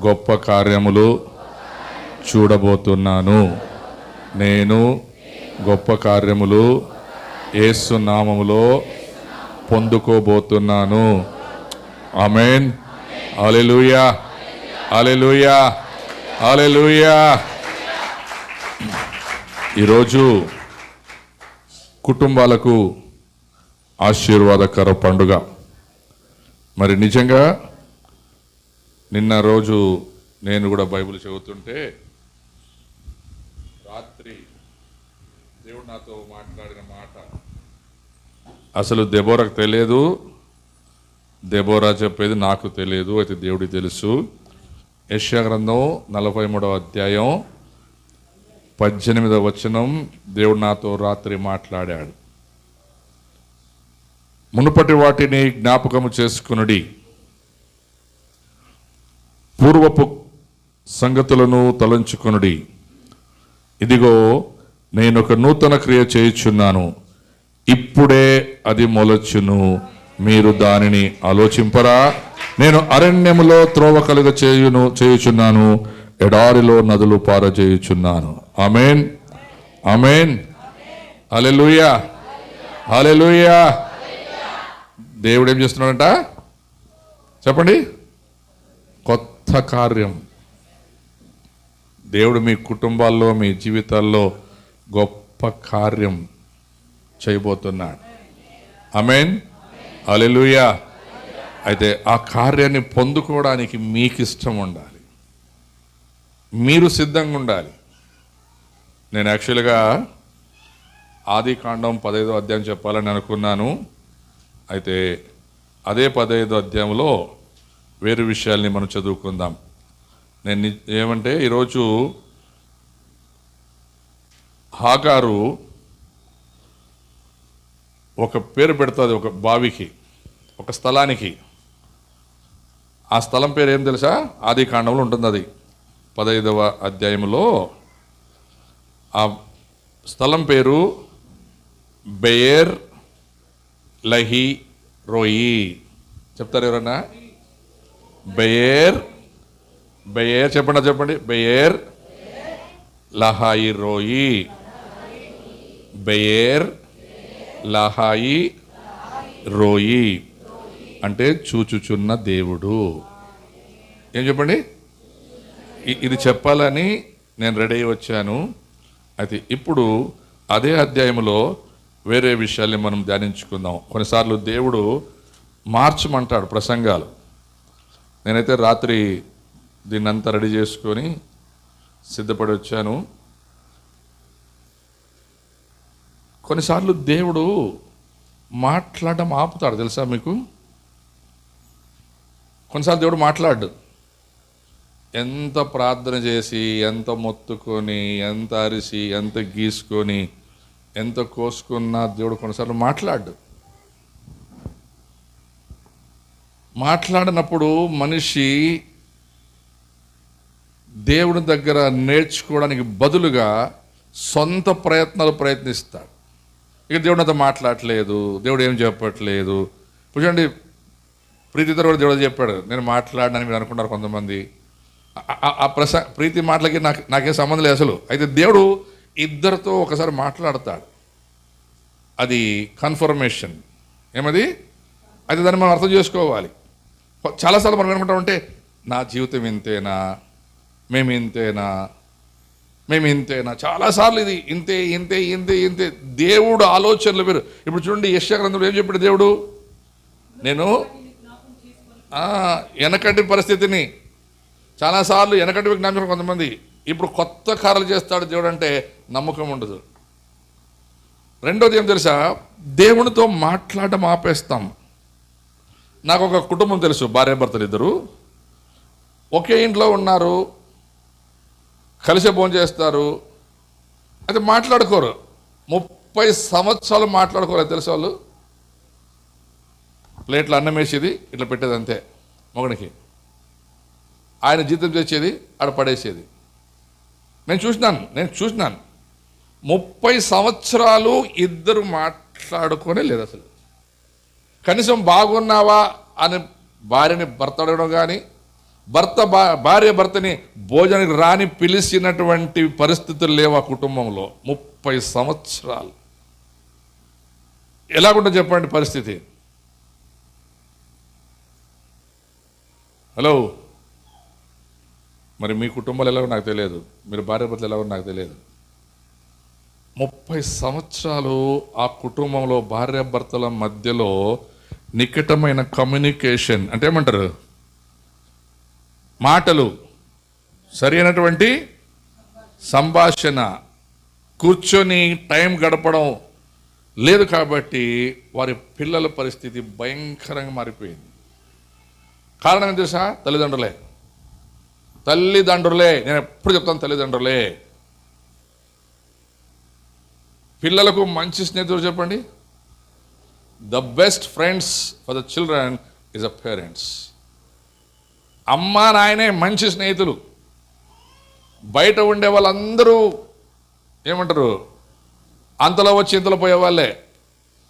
గొప్ప కార్యములు చూడబోతున్నాను. నేను గొప్ప కార్యములు యేసు నామములో పొందుకోబోతున్నాను. ఆమేన్. హల్లెలూయా, హల్లెలూయా, హల్లెలూయా. ఈరోజు కుటుంబాలకు ఆశీర్వాదకర పండుగ. మరి నిజంగా నిన్న రోజు నేను కూడా బైబిల్ చదువుతుంటే రాత్రి దేవుడు నాతో మాట్లాడిన మాట అసలు దెబోరాకు తెలియదు, దెబోరా చెప్పేది నాకు తెలియదు, అయితే దేవుడికి తెలుసు. యెషయా గ్రంథం 43వ అధ్యాయం 18వ వచనం, దేవుడు నాతో రాత్రి మాట్లాడాడు. మునుపటి వాటిని జ్ఞాపకము చేసుకునుడి, పూర్వపు సంగతులను తలంచుకొనుడి. ఇదిగో నేను ఒక నూతన క్రియ చేయుచున్నాను, ఇప్పుడే అది మొలచును, మీరు దానిని ఆలోచింపరా? నేను అరణ్యములో త్రోవ కలుగ చేయుచున్నాను, ఎడారిలో నదులు పారజేయుచున్నాను. ఆమేన్, ఆమేన్, హల్లెలూయా, హల్లెలూయా. దేవుడు ఏం చేస్తున్నాడంట చెప్పండి? కొత్త కార్యం. దేవుడు మీ కుటుంబాల్లో, మీ జీవితాల్లో గొప్ప కార్యం చేయబోతున్నాడు. ఆమేన్, హల్లెలూయా. అయితే ఆ కార్యాన్ని పొందుకోవడానికి మీకు ఇష్టం ఉండాలి, మీరు సిద్ధంగా ఉండాలి. నేను యాక్చువల్గా ఆదికాండం 15వ అధ్యాయం చెప్పాలని అనుకున్నాను. అయితే అదే 15వ అధ్యాయంలో వేరు విషయాల్ని మనం చదువుకుందాం. నేను ఏమంటే ఈరోజు హాగారు ఒక పేరు పెడుతుంది ఒక బావికి, ఒక స్థలానికి. ఆ స్థలం పేరు ఏం తెలుసా? ఆదికాండంలో ఉంటుంది. అది 15వ అధ్యాయంలో ఆ స్థలం పేరు బెయేర్ లహి రోయి. చెప్తారు ఎవరన్నా? బెయేర్, బెయేర్ చెప్పండి. బెయేర్ లహాయి రోయి, బెయేర్ లహాయి రోయి అంటే చూచుచున్న దేవుడు. ఏం చెప్పండి? ఇది చెప్పాలని నేను రెడీ అయి వచ్చాను. అయితే ఇప్పుడు అదే అధ్యాయంలో వేరే విషయాల్ని మనం ధ్యానించుకుందాం. కొన్నిసార్లు దేవుడు మార్చమంటాడు ప్రసంగాలు. నేనైతే రాత్రి దీన్నంతా రెడీ చేసుకొని సిద్ధపడి వచ్చాను. కొన్నిసార్లు దేవుడు మాట్లాడడం ఆపుతాడు, తెలుసా మీకు? కొన్నిసార్లు దేవుడు మాట్లాడు. ఎంత ప్రార్థన చేసి, ఎంత మొత్తుకొని, ఎంత అరిసి, ఎంత గీసుకొని, ఎంత కోసుకున్నా దేవుడు కొన్నిసార్లు మాట్లాడినప్పుడు మనిషి దేవుడి దగ్గర నేర్చుకోవడానికి బదులుగా సొంత ప్రయత్నిస్తాడు. ఇక దేవుడు నాతో మాట్లాడట్లేదు, దేవుడు ఏం చెప్పట్లేదు. చూడండి, ప్రీతితో కూడా దేవుడు చెప్పాడు, నేను మాట్లాడడానికి మీరు అనుకుంటారు కొంతమంది. ఆ ప్రీతి మాటలకి నాకేం సంబంధం లేదు అసలు. అయితే దేవుడు ఇద్దరితో ఒకసారి మాట్లాడతాడు. అది కన్ఫర్మేషన్. ఏమది? అయితే దాన్ని మనం అర్థం చేసుకోవాలి. చాలాసార్లు మనం ఏమనుకుంటామంటే, నా జీవితం ఇంతేనా, మేము ఇంతేనా. చాలాసార్లు ఇది ఇంతే. దేవుడు ఆలోచనలు వేరు. ఇప్పుడు చూడండి, యెషయా గ్రంథంలో ఏం చెప్పాడు దేవుడు? నేను వెనకటి పరిస్థితిని చాలాసార్లు వెనకటి జ్ఞాపకం కొంతమంది. ఇప్పుడు కొత్త కార్యాలు చేస్తాడు దేవుడు అంటే నమ్మకం ఉండదు. రెండోది ఏం తెలుసా? దేవునితో మాట్లాడడం ఆపేస్తాం. నాకు ఒక కుటుంబం తెలుసు, భార్యాభర్తలు ఇద్దరు ఒకే ఇంట్లో ఉన్నారు, కలిసి భోజనం చేస్తారు, అయితే మాట్లాడుకోరు. 30 సంవత్సరాలు మాట్లాడుకోలేదు తెలుసు. వాళ్ళు ప్లేట్లో అన్నం వేసేది, ఇట్లా పెట్టేది అంతే మొగనికి. ఆయన జీతం తెచ్చేది, ఆడ పడేసేది. నేను చూసినాను 30 సంవత్సరాలు ఇద్దరు మాట్లాడుకోనే లేదు అసలు. కనీసం బాగున్నావా అని భార్యని భర్త అడగడం కానీ, భార్య భర్తని భోజనానికి రాని పిలిచినటువంటి పరిస్థితులు లేవు ఆ కుటుంబంలో. 30 సంవత్సరాలు ఎలాగుంటుందో చెప్పండి పరిస్థితి. హలో, మరి మీ కుటుంబాలు ఎలాగో నాకు తెలియదు, మీరు భార్య భర్తలు ఎలాగో నాకు తెలియదు. 30 సంవత్సరాలు ఆ కుటుంబంలో భార్యాభర్తల మధ్యలో నికటమైన కమ్యూనికేషన్ అంటే ఏమంటారు, మాటలు, సరైనటువంటి సంభాషణ, కూర్చొని టైం గడపడం లేదు. కాబట్టి వారి పిల్లల పరిస్థితి భయంకరంగా మారిపోయింది. కారణం ఏం తెలుసా? తల్లిదండ్రులే. నేను ఎప్పుడు చెప్తాను, తల్లిదండ్రులే. పిల్లలకు మంచి స్నేహితులు చెప్పండి. The best friends for the children is a parents. అమ్మా నాయనే మంచి స్నేహితులు. బయట ఉండే వాళ్ళందరూ ఏమంటారు, అంతలో వచ్చి ఇంతలో పోయేవాళ్ళే.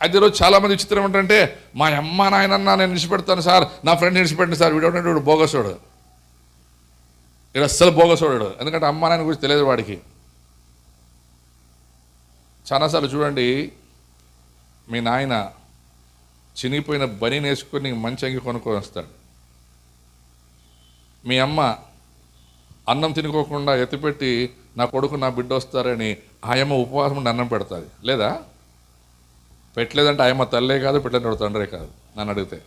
అయితే ఈరోజు చాలామంది విచిత్రం ఏంటంటే, మా అమ్మ నాయనన్నా నేను విడిచిపెడతాను సార్, నా ఫ్రెండ్ విడిచిపెట్టిన సార్, వీడు బోగసోడు, వీడు అస్సలు బోగసోడాడు. ఎందుకంటే అమ్మ నాయన గురించి తెలియదు వాడికి. చాలాసార్లు చూడండి, మీ నాయన చినిగిపోయిన బనీని వేసుకొని నీకు మంచి అంగి కొనుక్కొని వస్తాడు. మీ అమ్మ అన్నం తినుకోకుండా ఎత్తిపెట్టి నా కొడుకు నా బిడ్డ వస్తారని ఆయమ్మ ఉపవాసం ఉండి అన్నం పెడతాది. లేదా? పెట్టలేదంటే ఆయమ్మ తల్లే కాదు, పెట్టలేదంటే తండ్రే కాదు నన్ను అడిగితే.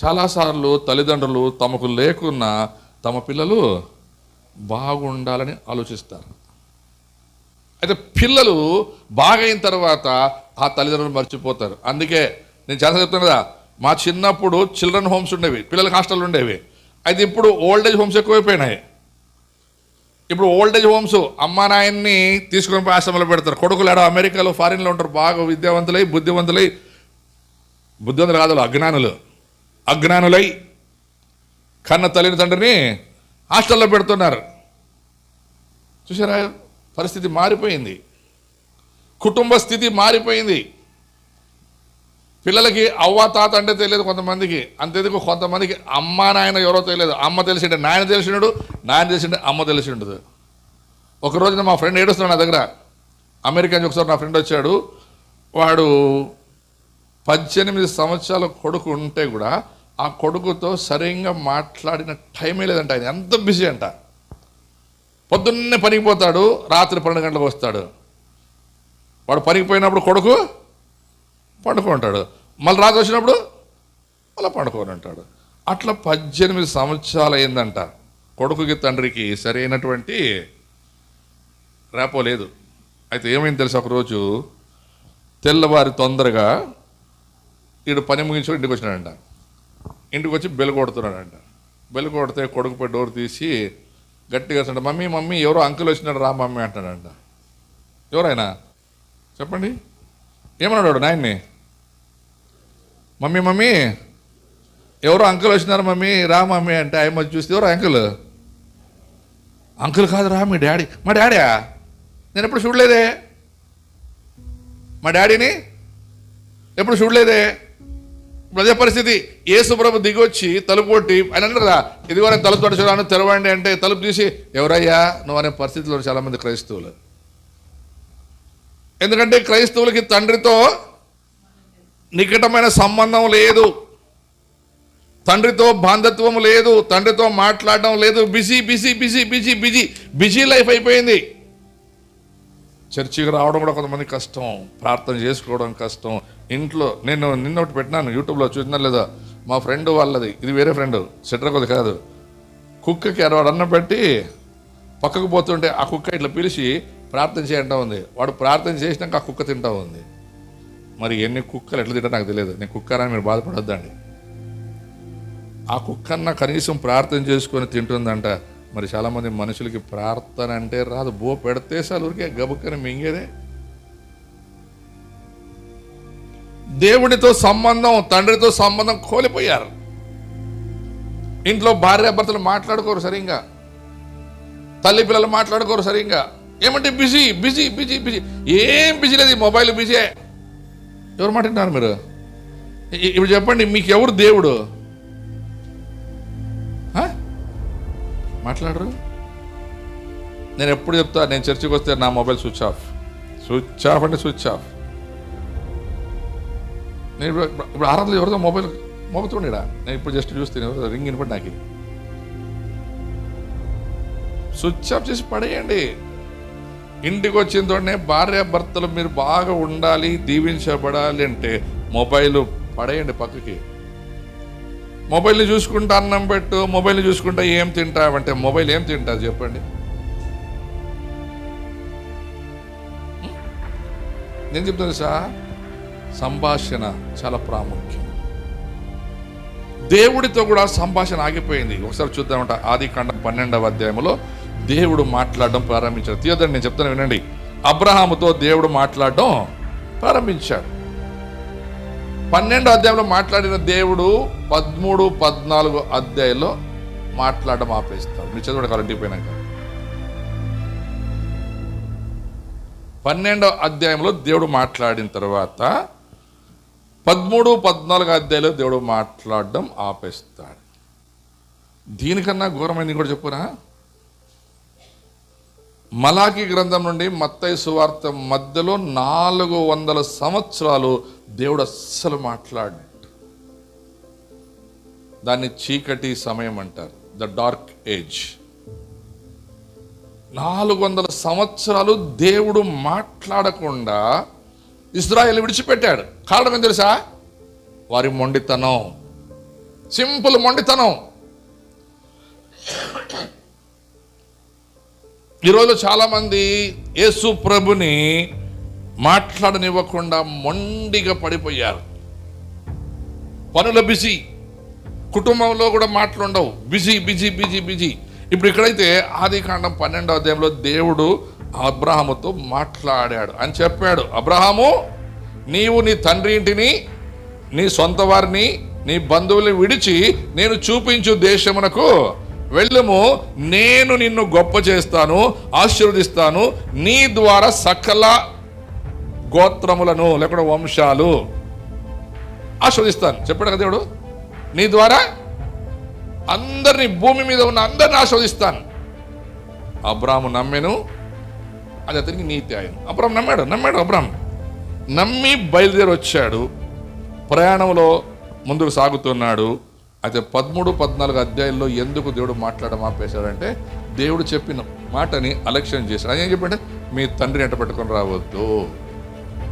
చాలాసార్లు తల్లిదండ్రులు తమకు లేకున్నా తమ పిల్లలు బాగుండాలని ఆలోచిస్తారు. అయితే పిల్లలు బాగైన తర్వాత ఆ తల్లిదండ్రులు మర్చిపోతారు. అందుకే నేను చాలా చెప్తాను కదా, మా చిన్నప్పుడు చిల్డ్రన్ హోమ్స్ ఉండేవి, పిల్లలకి హాస్టల్ ఉండేవి. అయితే ఇప్పుడు ఓల్డేజ్ హోమ్స్ ఎక్కువైపోయినాయి. ఇప్పుడు ఓల్డేజ్ హోమ్స్ అమ్మా నాయన్ని తీసుకొని పోయి ఆశ్రమంలో పెడతారు. కొడుకులు ఆడ అమెరికాలో ఫారిన్లో ఉంటారు, బాగా బుద్ధివంతులు కాదు, అజ్ఞానులై కన్న తల్లిని తండ్రిని హాస్టల్లో పెడుతున్నారు. చూసారా? పరిస్థితి మారిపోయింది, కుటుంబ స్థితి మారిపోయింది. పిల్లలకి అవ్వ తాత అంటే తెలియదు కొంతమందికి, అంతేందుకు కొంతమందికి అమ్మ నాయన ఎవరో తెలియదు. అమ్మ తెలిసిండే నాయన తెలిసినాడు, నాయన తెలిసిండే అమ్మ తెలిసి ఉండదు. ఒక రోజున మా ఫ్రెండ్ ఏడుస్తున్నాడు నా దగ్గర, అమెరికా నుంచి ఒకసారి నా ఫ్రెండ్ వచ్చాడు. వాడు 18 సంవత్సరాల కొడుకు ఉంటే కూడా ఆ కొడుకుతో సరిగ్గా మాట్లాడిన టైమే లేదంట. ఆయన ఎంత బిజీ అంట. పొద్దున్నే పనికి పోతాడు, రాత్రి 12 గంటలకు వస్తాడు. వాడు పనికి పోయినప్పుడు కొడుకు పండుకుంటాడు, మళ్ళీ రాత్రి వచ్చినప్పుడు మళ్ళీ పండుకొని ఉంటాడు. అట్లా 18 సంవత్సరాలు అయిందంట. కొడుకుకి తండ్రికి సరైనటువంటి రేపో లేదు. అయితే ఏమైంది తెలుసా, ఒకరోజు తెల్లవారి తొందరగా వీడు పని ముగించుకొని ఇంటికి వచ్చినాడంట. ఇంటికి వచ్చి బెల్ కొడుతున్నాడంట. బెల్ కొడితే కొడుకు పోయి డోర్ తీసి గట్టిగా వస్తాడు, మమ్మీ ఎవరో అంకుల్ వచ్చినాడు రా మమ్మీ అంటాడంట. ఎవరైనా చెప్పండి, ఏమన్నాడు నాయన్ని? మమ్మీ ఎవరో అంకుల్ వచ్చినారు మమ్మీ రా మమ్మీ అంటే ఆయన చూస్తే ఎవరో అంకుల్ కాదు రా మీ డాడీ. మా డాడీయా? నేను ఎప్పుడు చూడలేదే, మా డాడీని ఎప్పుడు చూడలేదే. ఇప్పుడు అదే పరిస్థితి. యేసుప్రభు దిగొచ్చి తలుపు కొట్టి ఆయన అన్నారు కదా, ఇదిగో నేను తలుపు తడుచురాను తెరవండి అంటే తలుపు తీసి ఎవరయ్యా నువ్వు అనే పరిస్థితిలో చాలామంది క్రైస్తవులు. ఎందుకంటే క్రైస్తవులకి తండ్రితో నికటమైన సంబంధం లేదు, తండ్రితో బాంధత్వం లేదు, తండ్రితో మాట్లాడడం లేదు. బిజీ లైఫ్ అయిపోయింది. చర్చికి రావడం కూడా కొంతమంది కష్టం, ప్రార్థన చేసుకోవడం కష్టం. ఇంట్లో నేను నిన్నొకటి పెట్టినాను, యూట్యూబ్లో చూసినా లేదా, మా ఫ్రెండ్ వాళ్ళది, ఇది వేరే ఫ్రెండ్, సెట్రకొది కాదు, కుక్కకి వాడు అన్నం పెట్టి పక్కకు పోతుంటే ఆ కుక్క ఇట్లా పిలిచి ప్రార్థన చేయంటా ఉంది. వాడు ప్రార్థన చేసినాక ఆ కుక్క తింటా ఉంది. మరి ఎన్ని కుక్కలు ఎట్లా తింటా నాకు తెలియదు, నేను కుక్కరని మీరు బాధపడొద్దండి. ఆ కుక్కన్న కనీసం ప్రార్థన చేసుకొని తింటుందంట. మరి చాలామంది మనుషులకి ప్రార్థన అంటే రాదు, పెడితే చాలు ఊరికే గబుక్కని మింగేదే. దేవుడితో సంబంధం, తండ్రితో సంబంధం కోల్పోయారు. ఇంట్లో భార్యాభర్తలు మాట్లాడుకోరు సరిగ్గా, తల్లి పిల్లలు మాట్లాడుకోరు సరిగ్గా. ఏమంటే బిజీ. ఏం బిజీ లేదు, మొబైల్ బిజీ. ఎవరు మాట్లాడినారు మీరు? ఇప్పుడు చెప్పండి, మీకు ఎవరు దేవుడు? మాట్లాడరు. నేను ఎప్పుడు చెప్తా, నేను చర్చికి వస్తే నా మొబైల్ స్విచ్ ఆఫ్ అంటే స్విచ్ ఆఫ్. నేను ఇప్పుడు ఆరాధనలో ఎవరితో మొబైల్ మోగుతుండేడా, నేను ఇప్పుడు జస్ట్ చూస్తే రింగ్ వినపడి నాకు స్విచ్ ఆఫ్ చేసి పడేయండి. ఇంటికి వచ్చిన తోటనే భార్య భర్తలు మీరు బాగా ఉండాలి, దీవించబడాలి అంటే మొబైల్ పడేయండి పక్కకి. మొబైల్ని చూసుకుంటా అన్నం పెట్టు, మొబైల్ని చూసుకుంటా ఏం తింటావంటే మొబైల్ ఏం తింటారు చెప్పండి? నేను చెప్తాను సార్, సంభాషణ చాలా ప్రాముఖ్యం. దేవుడితో కూడా సంభాషణ ఆగిపోయింది. ఒకసారి చూద్దామంట, ఆదికాండం 12వ అధ్యాయంలో దేవుడు మాట్లాడడం ప్రారంభించాడు. తీయదండి, నేను చెప్తాను వినండి. అబ్రహాముతో దేవుడు మాట్లాడడం ప్రారంభించాడు. 12వ అధ్యాయంలో మాట్లాడిన దేవుడు 13, 14 అధ్యాయంలో మాట్లాడడం ఆపేస్తాడు. మీరు చదవడం కావాలంటే పోయినాక 12వ అధ్యాయంలో దేవుడు మాట్లాడిన తర్వాత 13, 14 అధ్యాయంలో దేవుడు మాట్లాడడం ఆపేస్తాడు. దీనికన్నా ఘోరమైంది కూడా చెప్పురా. మలాకి గ్రంథం నుండి మత్తయి సువార్త మధ్యలో 400 సంవత్సరాలు దేవుడు అస్సలు మాట్లాడు. దాన్ని చీకటి సమయం అంటారు, ద డార్క్ ఏజ్. 400 సంవత్సరాలు దేవుడు మాట్లాడకుండా ఇశ్రాయేలు విడిచిపెట్టాడు. కారణం ఏం తెలుసా? వారి మొండితనం, సింపుల్ మొండితనం. ఈరోజు చాలామంది యేసు ప్రభుని మాట్లాడనివ్వకుండా మొండిగా పడిపోయారు. పనుల బిజీ, కుటుంబంలో కూడా మాట్లాడవు, బిజీ బిజీ బిజీ బిజీ. ఇప్పుడు ఇక్కడైతే ఆదికాండం 12వ అధ్యాయంలో దేవుడు అబ్రహాముతో మాట్లాడాడు అని చెప్పాడు. అబ్రహాము, నీవు నీ తండ్రి ఇంటిని, నీ సొంత వారిని, నీ బంధువుల్ని విడిచి నేను చూపించు దేశమునకు వెళ్ళుము. నేను నిన్ను గొప్ప చేస్తాను, ఆశీర్వదిస్తాను, నీ ద్వారా సకల గోత్రములను లేకుండా వంశాలు ఆశీర్వదిస్తాను చెప్పాడు కదా దేవుడు. నీ ద్వారా అందరినీ, భూమి మీద ఉన్న అందరిని ఆశీర్వదిస్తాను. అబ్రాము నమ్మెను, అది అతనికి నీతి ఆయన. అబ్రాము నమ్మాడు. అబ్రాము నమ్మి బయలుదేరి వచ్చాడు. ప్రయాణంలో ముందుకు సాగుతున్నాడు. అయితే 13, 14 అధ్యాయుల్లో ఎందుకు దేవుడు మాట్లాడడం ఆపేశాడంటే, దేవుడు చెప్పిన మాటని అలక్ష్యం చేశాడు. ఆయన ఏం చెప్పంటే, మీ తండ్రిని ఎంట పెట్టుకొని రావద్దు,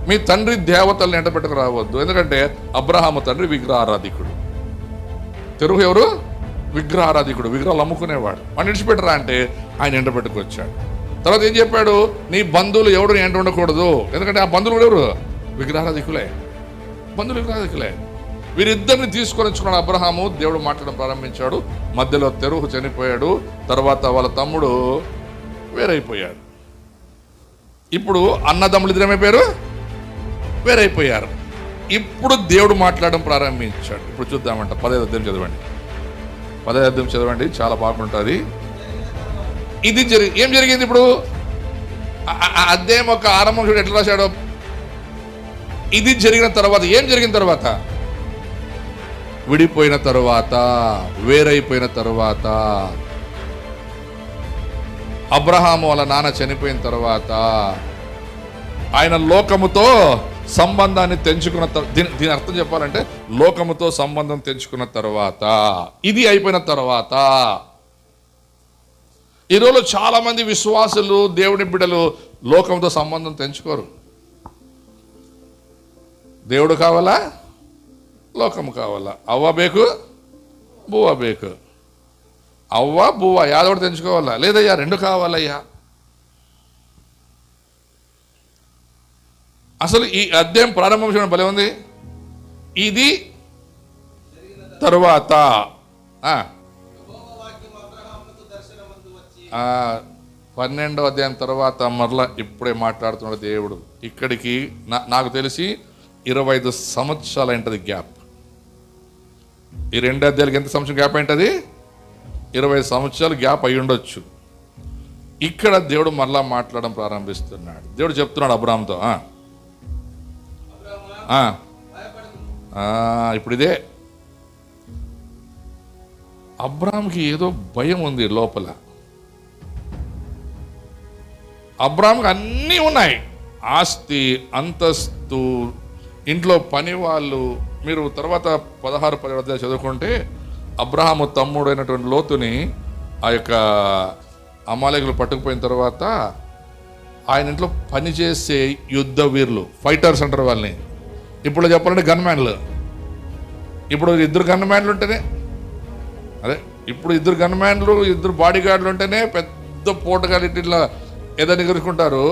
మీ తండ్రి దేవతల్ని ఎంట పెట్టుకుని రావద్దు. ఎందుకంటే అబ్రహాము తండ్రి విగ్రహారాధికుడు, తెరుగు ఎవరు? విగ్రహారాధికుడు, విగ్రహాలు అమ్ముకునేవాడు. వాడిని విడిచిపెట్టరా అంటే ఆయన ఎంట పెట్టుకొచ్చాడు. తర్వాత ఏం చెప్పాడు? నీ బంధువులు ఎవడు ఎంట ఉండకూడదు, ఎందుకంటే ఆ బంధువులు కూడా ఎవరు? విగ్రహారాధికులే, బంధువులు విగ్రహారాధికులే. వీరిద్దరిని తీసుకొని వచ్చుకున్నాడు అబ్రహాము. దేవుడు మాట్లాడడం ప్రారంభించాడు. మధ్యలో తెరుగు చనిపోయాడు. తర్వాత వాళ్ళ తమ్ముడు వేరైపోయాడు. ఇప్పుడు అన్నదమ్ములు ఇద్దరు ఏమైపోయారు? వేరైపోయారు. ఇప్పుడు దేవుడు మాట్లాడడం ప్రారంభించాడు. ఇప్పుడు చూద్దామంట 15వ అధ్యాయం చదవండి. 15వ అధ్యాయం చదవండి, చాలా బాగుంటుంది. ఇది ఏం జరిగింది ఇప్పుడు? అధ్యాయం ఒక ఆరంభం చూడు ఎట్లా రాశాడో. ఇది జరిగిన తర్వాత ఏం జరిగిన తర్వాత? విడిపోయిన తరువాత, వేరైపోయిన తరువాత, అబ్రహాము వాళ్ళ నాన్న చనిపోయిన తర్వాత, ఆయన లోకముతో సంబంధాన్ని తెంచుకున్న దీని అర్థం చెప్పాలంటే లోకముతో సంబంధం తెంచుకున్న తర్వాత, ఇది అయిపోయిన తర్వాత. ఈరోజు చాలా మంది విశ్వాసులు, దేవుని బిడ్డలు లోకంతో సంబంధం తెంచుకోరు. దేవుడు కావాలా, లోకము కావాలా? అవ్వ బేకు, బువ్వ బేకు. అవ్వ బువ్వ యాదోడు తెంచుకోవాలా? లేదయ్యా, రెండు కావాలయ్యా. అసలు ఈ అధ్యాయం ప్రారంభం చేయడం భలే ఉంది. ఇది తరువాత 12వ అధ్యాయం తర్వాత మరలా ఇప్పుడే మాట్లాడుతున్నాడు దేవుడు. ఇక్కడికి నాకు తెలిసి 25 సంవత్సరాలు ఏంటది గ్యాప్. ఈ 2 అధ్యాయులకి ఎంత సంవత్సరం గ్యాప్ ఏంటది? 20 సంవత్సరాలు గ్యాప్ అయి ఉండొచ్చు. ఇక్కడ దేవుడు మరలా మాట్లాడడం ప్రారంభిస్తున్నాడు. దేవుడు చెప్తున్నాడు అబ్రాహాముతో, ఇప్పుడు ఇదే అబ్రాహాంకి ఏదో భయం ఉంది లోపల. అబ్రాహాంకి అన్నీ ఉన్నాయి, ఆస్తి, అంతస్తు, ఇంట్లో పని వాళ్ళు. మీరు తర్వాత 16-17 చదువుకుంటే అబ్రహాము తమ్ముడైనటువంటి లోతుని ఆ యొక్క అమాలేకులు పట్టుకుపోయిన తర్వాత ఆయన ఇంట్లో పనిచేసే యుద్ధ వీరులు, ఫైటర్స్ అంటారు వాళ్ళని. ఇప్పుడు చెప్పాలంటే గన్మ్యాన్లు. ఇప్పుడు ఇద్దరు గన్మ్యాన్లు ఉంటేనే ఇద్దరు గన్మ్యాన్లు, ఇద్దరు బాడీ గార్డులు ఉంటేనే పెద్ద పోటగాలి ఇట్లా ఏదైనా ఎగురుకుంటారు.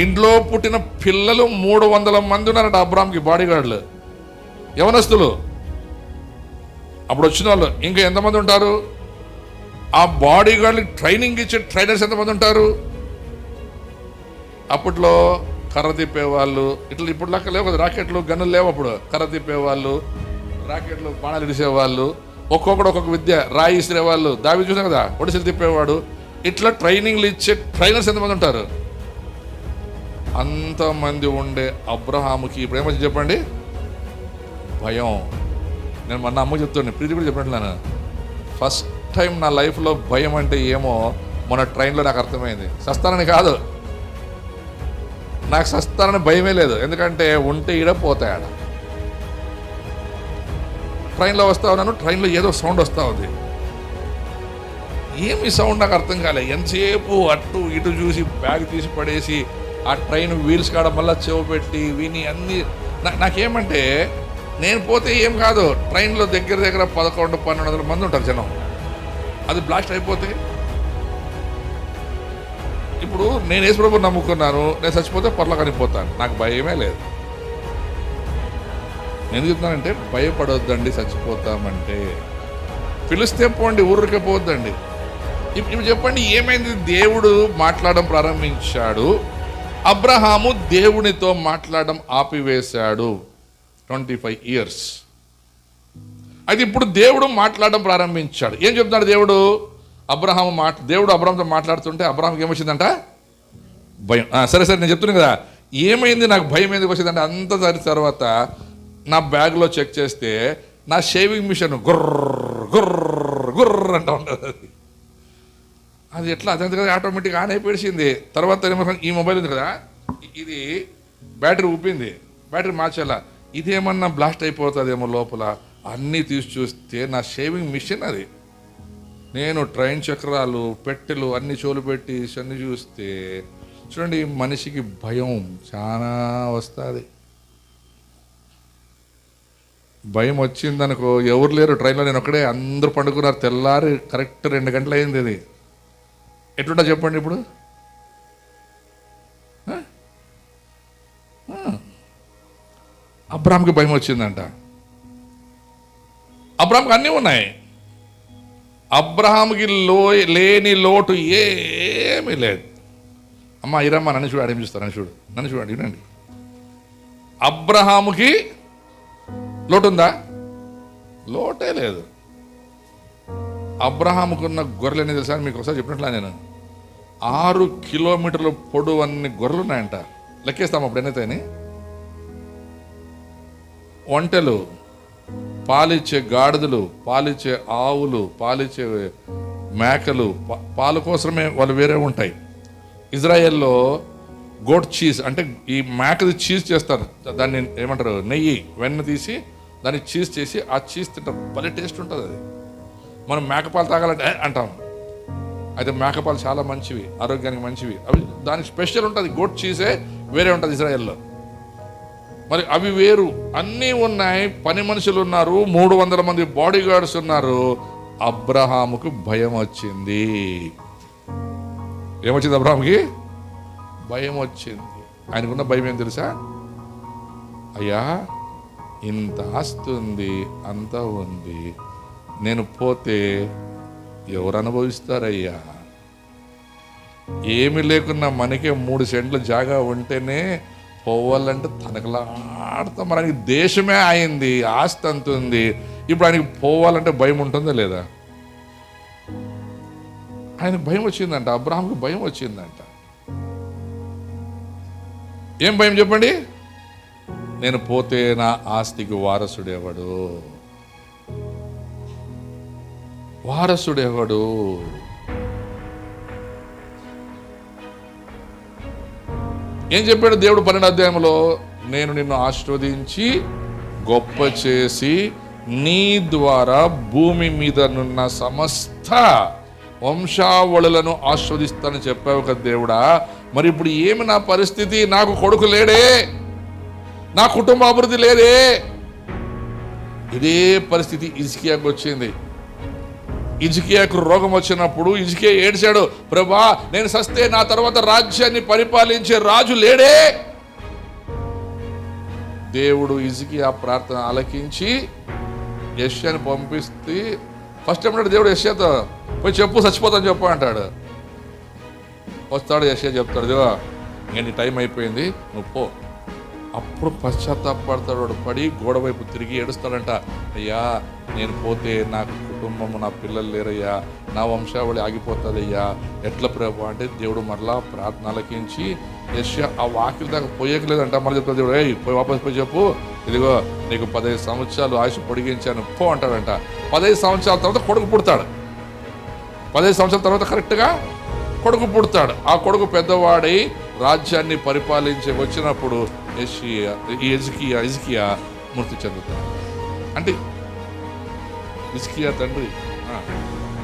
ఇంట్లో పుట్టిన పిల్లలు 300 మంది ఉన్నారట అబ్రాహాంకి బాడీ గార్డులు, యవనస్తులు. అప్పుడు వచ్చిన వాళ్ళు ఇంకా ఎంతమంది ఉంటారు? ఆ బాడీ గార్డులకి ట్రైనింగ్ ఇచ్చే ట్రైనర్స్ ఎంతమంది ఉంటారు? అప్పట్లో కర్ర తిప్పేవాళ్ళు, ఇట్లా ఇప్పుడు లెక్క లేవు కదా, రాకెట్లు గన్నులు లేవు అప్పుడు. కర్ర తిప్పేవాళ్ళు, రాకెట్లు బాణాలు ఇడిసేవాళ్ళు, ఒక్కొక్కడు ఒక్కొక్క విద్య. రాయి ఇసిరేవాళ్ళు, దావి చూసాం కదా, ఒడిసెలు తిప్పేవాడు. ఇట్లా ట్రైనింగ్లు ఇచ్చే ట్రైనర్స్ ఎంతమంది ఉంటారు? అంతమంది ఉండే అబ్రహాముకి ఇప్పుడు ఏమొచ్చి చెప్పండి? భయం. నేను మొన్న అమ్మ చెప్తాను, ప్రీతి కూడా చెప్పినట్లేను, ఫస్ట్ టైం నా లైఫ్లో భయం అంటే ఏమో మొన్న ట్రైన్లో నాకు అర్థమైంది. సస్తానని కాదు, నాకు సస్తానని భయమే లేదు. ఎందుకంటే ఉంటే ఈడ పోతాయి ఆడ. ట్రైన్లో వస్తా ఉన్నాను, ట్రైన్లో ఏదో సౌండ్ వస్తూ ఉంది. ఏమి సౌండ్ నాకు అర్థం కాలే. ఎంతసేపు అటు ఇటు చూసి బ్యాగ్ తీసి పడేసి ఆ ట్రైన్ వీల్స్ కాడ మళ్ళీ చెవు పెట్టి విని అన్నీ. నాకేమంటే నేను పోతే ఏం కాదు, ట్రైన్లో దగ్గర 1100-1200 మంది ఉంటారు జనం. అది బ్లాస్ట్ అయిపోతే ఇప్పుడు నేను యేసుప్రభువుని నమ్ముకున్నాను, నేను చచ్చిపోతే పొరలో కనిపోతాను, నాకు భయమే లేదు. ఎందుకు చెప్తున్నానంటే భయపడొద్దండి చచ్చిపోతామంటే. పిలిస్తే పోండి, ఊరికే పోవద్దండి. ఇప్పుడు చెప్పండి ఏమైంది? దేవుడు మాట్లాడడం ప్రారంభించాడు, అబ్రహాము దేవునితో మాట్లాడడం ఆపివేశాడు 25 years. అయితే ఇప్పుడు దేవుడు మాట్లాడడం ప్రారంభించాడు. ఏం చెప్తున్నాడు దేవుడు? దేవుడు అబ్రహాంతో మాట్లాడుతుంటే అబ్రహాంకి ఏమొచ్చిందంట? భయం. సరే నేను చెప్తున్నాను కదా, ఏమైంది నాకు భయం ఎందుకు వచ్చిందంటే, అంత దాని తర్వాత నా బ్యాగ్లో చెక్ చేస్తే నా షేవింగ్ మిషన్ గుర్ర గుర్ర గుర్ర అంటూ ఉంటుంది. అది ఎట్లా అదంత కదా ఆటోమేటిక్గా ఆన్ అయిపోయింది. తర్వాత ఈ మొబైల్ ఉంది కదా, ఇది బ్యాటరీ ఉబ్బింది, బ్యాటరీ మార్చాలా, ఇదేమన్నా బ్లాస్ట్ అయిపోతుందేమో లోపల. అన్నీ తీసి చూస్తే నా షేవింగ్ మిషన్ అది. నేను ట్రైన్ చక్రాలు, పెట్టెలు అన్ని చోలు పెట్టి అన్ని చూస్తే చూడండి, మనిషికి భయం చాలా వస్తుంది. భయం వచ్చిందనుకో, ఎవరు లేరు ట్రైన్లో, నేను ఒక్కడే, అందరూ పండుకున్నారు. తెల్లారి కరెక్ట్ 2 గంటలు అయింది. అది ఎట్లుంటా చెప్పండి ఇప్పుడు? అబ్రాహాంకి భయం వచ్చిందంట. అబ్రాహాంకి అన్నీ ఉన్నాయి. అబ్రహాముకి లేని లోటు ఏమీ లేదు. అమ్మ ఇరమ్మ నన్ను చూడు, అడేం చూస్తారు, నన్ను చూడండి వినండి. అబ్రహాముకి లోటు ఉందా? లోటే లేదు. అబ్రహాముకున్న గొర్రెలు ఎన్ని తెలుసా? మీకు ఒకసారి చెప్పినట్లా, నేను 6 కిలోమీటర్ల పొడవు అన్ని గొర్రెలు ఉన్నాయంట. లెక్కేస్తాం అప్పుడు ఎన్నైతే. ఒంటెలు, పాలిచ్చే గాడిదలు, పాలిచ్చే ఆవులు, పాలిచ్చే మేకలు, పాల కోసమే వాళ్ళు వేరే ఉంటాయి. ఇజ్రాయెల్లో గోట్ చీజ్ అంటే ఈ మేకది చీజ్ చేస్తారు. దాన్ని ఏమంటారు, నెయ్యి, వెన్న తీసి దాన్ని చీజ్ చేసి ఆ చీజ్ తింటాం. భలే టేస్ట్ ఉంటుంది అది. మనం మేకపాలు తాగాలంటే అంటాం. అయితే మేకపాలు చాలా మంచివి, ఆరోగ్యానికి మంచివి. అవి దానికి స్పెషల్ ఉంటుంది. గోట్ చీజే వేరే ఉంటుంది ఇజ్రాయెల్లో. మరి అవి వేరు. అన్నీ ఉన్నాయి, పని మనుషులు ఉన్నారు, 300 మంది బాడీ గార్డ్స్ ఉన్నారు. అబ్రహాముకు భయం వచ్చింది. ఏమొచ్చింది? అబ్రహాముకి భయం వచ్చింది. ఆయనకున్న భయం ఏం తెలుసా? అయ్యా ఇంత ఆస్తి ఉంది, అంతా ఉంది, నేను పోతే ఎవరు అనుభవిస్తారయ్యా? ఏమి లేకున్నా మనకే 3 సెంట్లు జాగా ఉంటేనే పోవాలంటే తనకలాడుతాం. మనకి దేశమే అయింది, ఆస్తి అంత ఉంది. ఇప్పుడు ఆయనకి పోవాలంటే భయం ఉంటుందా లేదా? ఆయనకు భయం వచ్చిందంట, అబ్రహాంకి భయం వచ్చిందంట. ఏం భయం చెప్పండి? నేను పోతే నా ఆస్తికి వారసుడేవాడు. వారసుడెవడు? ఏం చెప్పాడు దేవుడు 12వ అధ్యాయంలో? నేను నిన్ను ఆశీర్వదించి గొప్ప చేసి నీ ద్వారా భూమి మీద నున్న సమస్త వంశావళులను ఆస్వాదిస్తానని చెప్పావు కదా దేవుడా. మరి ఇప్పుడు ఏమి నా పరిస్థితి? నాకు కొడుకు లేడే, నా కుటుంబ అభివృద్ధి లేదే. ఇదే పరిస్థితి హిజ్కియాకు వచ్చింది. హిజ్కియాకు రోగం వచ్చినప్పుడు హిజ్కియా ఏడ్చాడు, ప్రభా నేను సస్తే నా తర్వాత రాజ్యాన్ని పరిపాలించే రాజు లేడే. దేవుడు హిజ్కియా ప్రార్థన ఆలకించి యెషయాని పంపిస్తే ఫస్ట్ ఏమంటాడు దేవుడు యెషయాతో, పోయి చెప్పు చచ్చిపోతాను చెప్పు అంటాడు. వస్తాడు యెషయా చెప్తాడు, దేవా ఇంకా నీ టైం అయిపోయింది నువ్వు పో. అప్పుడు పశ్చాత్తాపడతాడు. వాడు పడి గోడ వైపు తిరిగి ఏడుస్తాడంట, అయ్యా నేను పోతే నా కుటుంబము నా పిల్లలు లేరయ్యా, నా వంశావళి ఆగిపోతుందయ్యా, ఎట్లా ప్రభు అంటే దేవుడు మరలా ప్రార్థన ఆలకించి యెషయా ఆ వాకిలి దాకా పోయేయలేదంట. మళ్ళీ చెప్తాడు దేవుడు, పోయి వాపస్ పోయి చెప్పు, ఇదిగో నీకు 15 సంవత్సరాలు ఆయుష్ పొడిగించాను పో అంటాడంట. 15 సంవత్సరాల తర్వాత కొడుకు పుడతాడు. 15 సంవత్సరాల తర్వాత కరెక్ట్గా కొడుకు పుడతాడు. ఆ కొడుకు పెద్దవాడై రాజ్యాన్ని పరిపాలించి వచ్చినప్పుడు హిజ్కియా మృతి చెందుతాడు. అంటే హిజ్కియా తండ్రి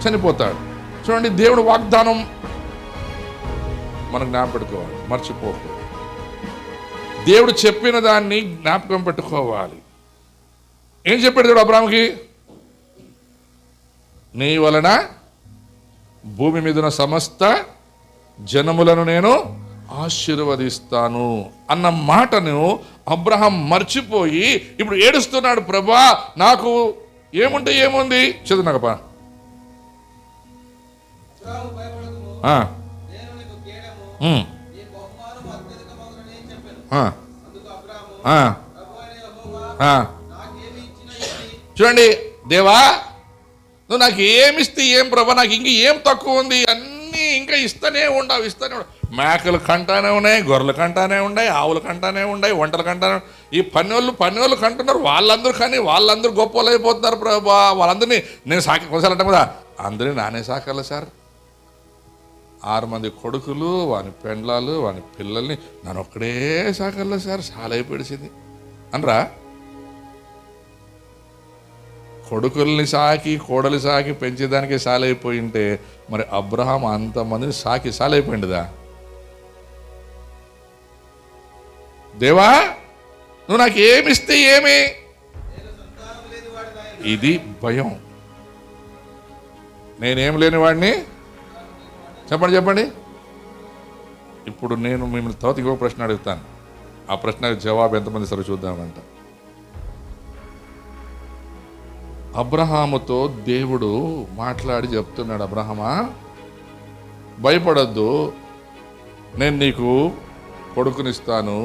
చనిపోతాడు. చూడండి, దేవుడు వాగ్దానం మనం జ్ఞాపకం పెట్టుకోవాలి, మర్చిపోకూడదు. దేవుడు చెప్పిన దాన్ని జ్ఞాపకం పెట్టుకోవాలి. ఏం చెప్పాడు దేవుడు అబ్రాహాముకి? నీ వలన భూమి మీద ఉన్న సమస్త జనములను నేను ఆశీర్వదిస్తాను అన్న మాటను అబ్రహాం మర్చిపోయి ఇప్పుడు ఏడుస్తున్నాడు, ప్రభా నాకు ఏముంటే ఏముంది చదువునాకపా. చూడండి, దేవా నువ్వు నాకు ఏమిస్తే ఏం ప్రభా, నాకు ఇంక ఏం తక్కువ ఉంది, అన్నీ ఇంకా ఇస్తూనే ఉండవు. మేకలు కంటానే ఉన్నాయి, గొర్రెలు కంటానే ఉన్నాయి, ఆవులు కంటానే ఉన్నాయి, వంటలు కంటానే. ఈ పన్నోళ్ళు కంటున్నారు, వాళ్ళందరూ గొప్ప వాళ్ళు అయిపోతున్నారు ప్రభా. వాళ్ళందరినీ నేను కొనసాలంటాం కదా, అందరినీ నానే సాకాల సార్. 6 మంది కొడుకులు, వాని పెండ్లాలు, వాని పిల్లల్ని నన్ను ఒక్కడే సాకల్లా సార్, చాలా అయిపోయింది అనరా. కొడుకుల్ని సాకి కోడలు సాకి పెంచేదానికి సాలైపోయి ఉంటే మరి అబ్రహాం అంతమందిని సాకి సాలైపోయిందిదా? దేవా నువ్వు నాకు ఏమిస్తే ఏమి? ఇది భయం. నేనేం లేని వాడిని చెప్పండి. ఇప్పుడు నేను మిమ్మల్ని తర్వాత ఇంకో ప్రశ్న అడుగుతాను. ఆ ప్రశ్నకు జవాబు ఎంతమంది సరే చూద్దామంట. అబ్రహాముతో దేవుడు మాట్లాడి చెప్తున్నాడు, అబ్రహమా భయపడద్దు, నేను నీకు కొడుకునిస్తాను,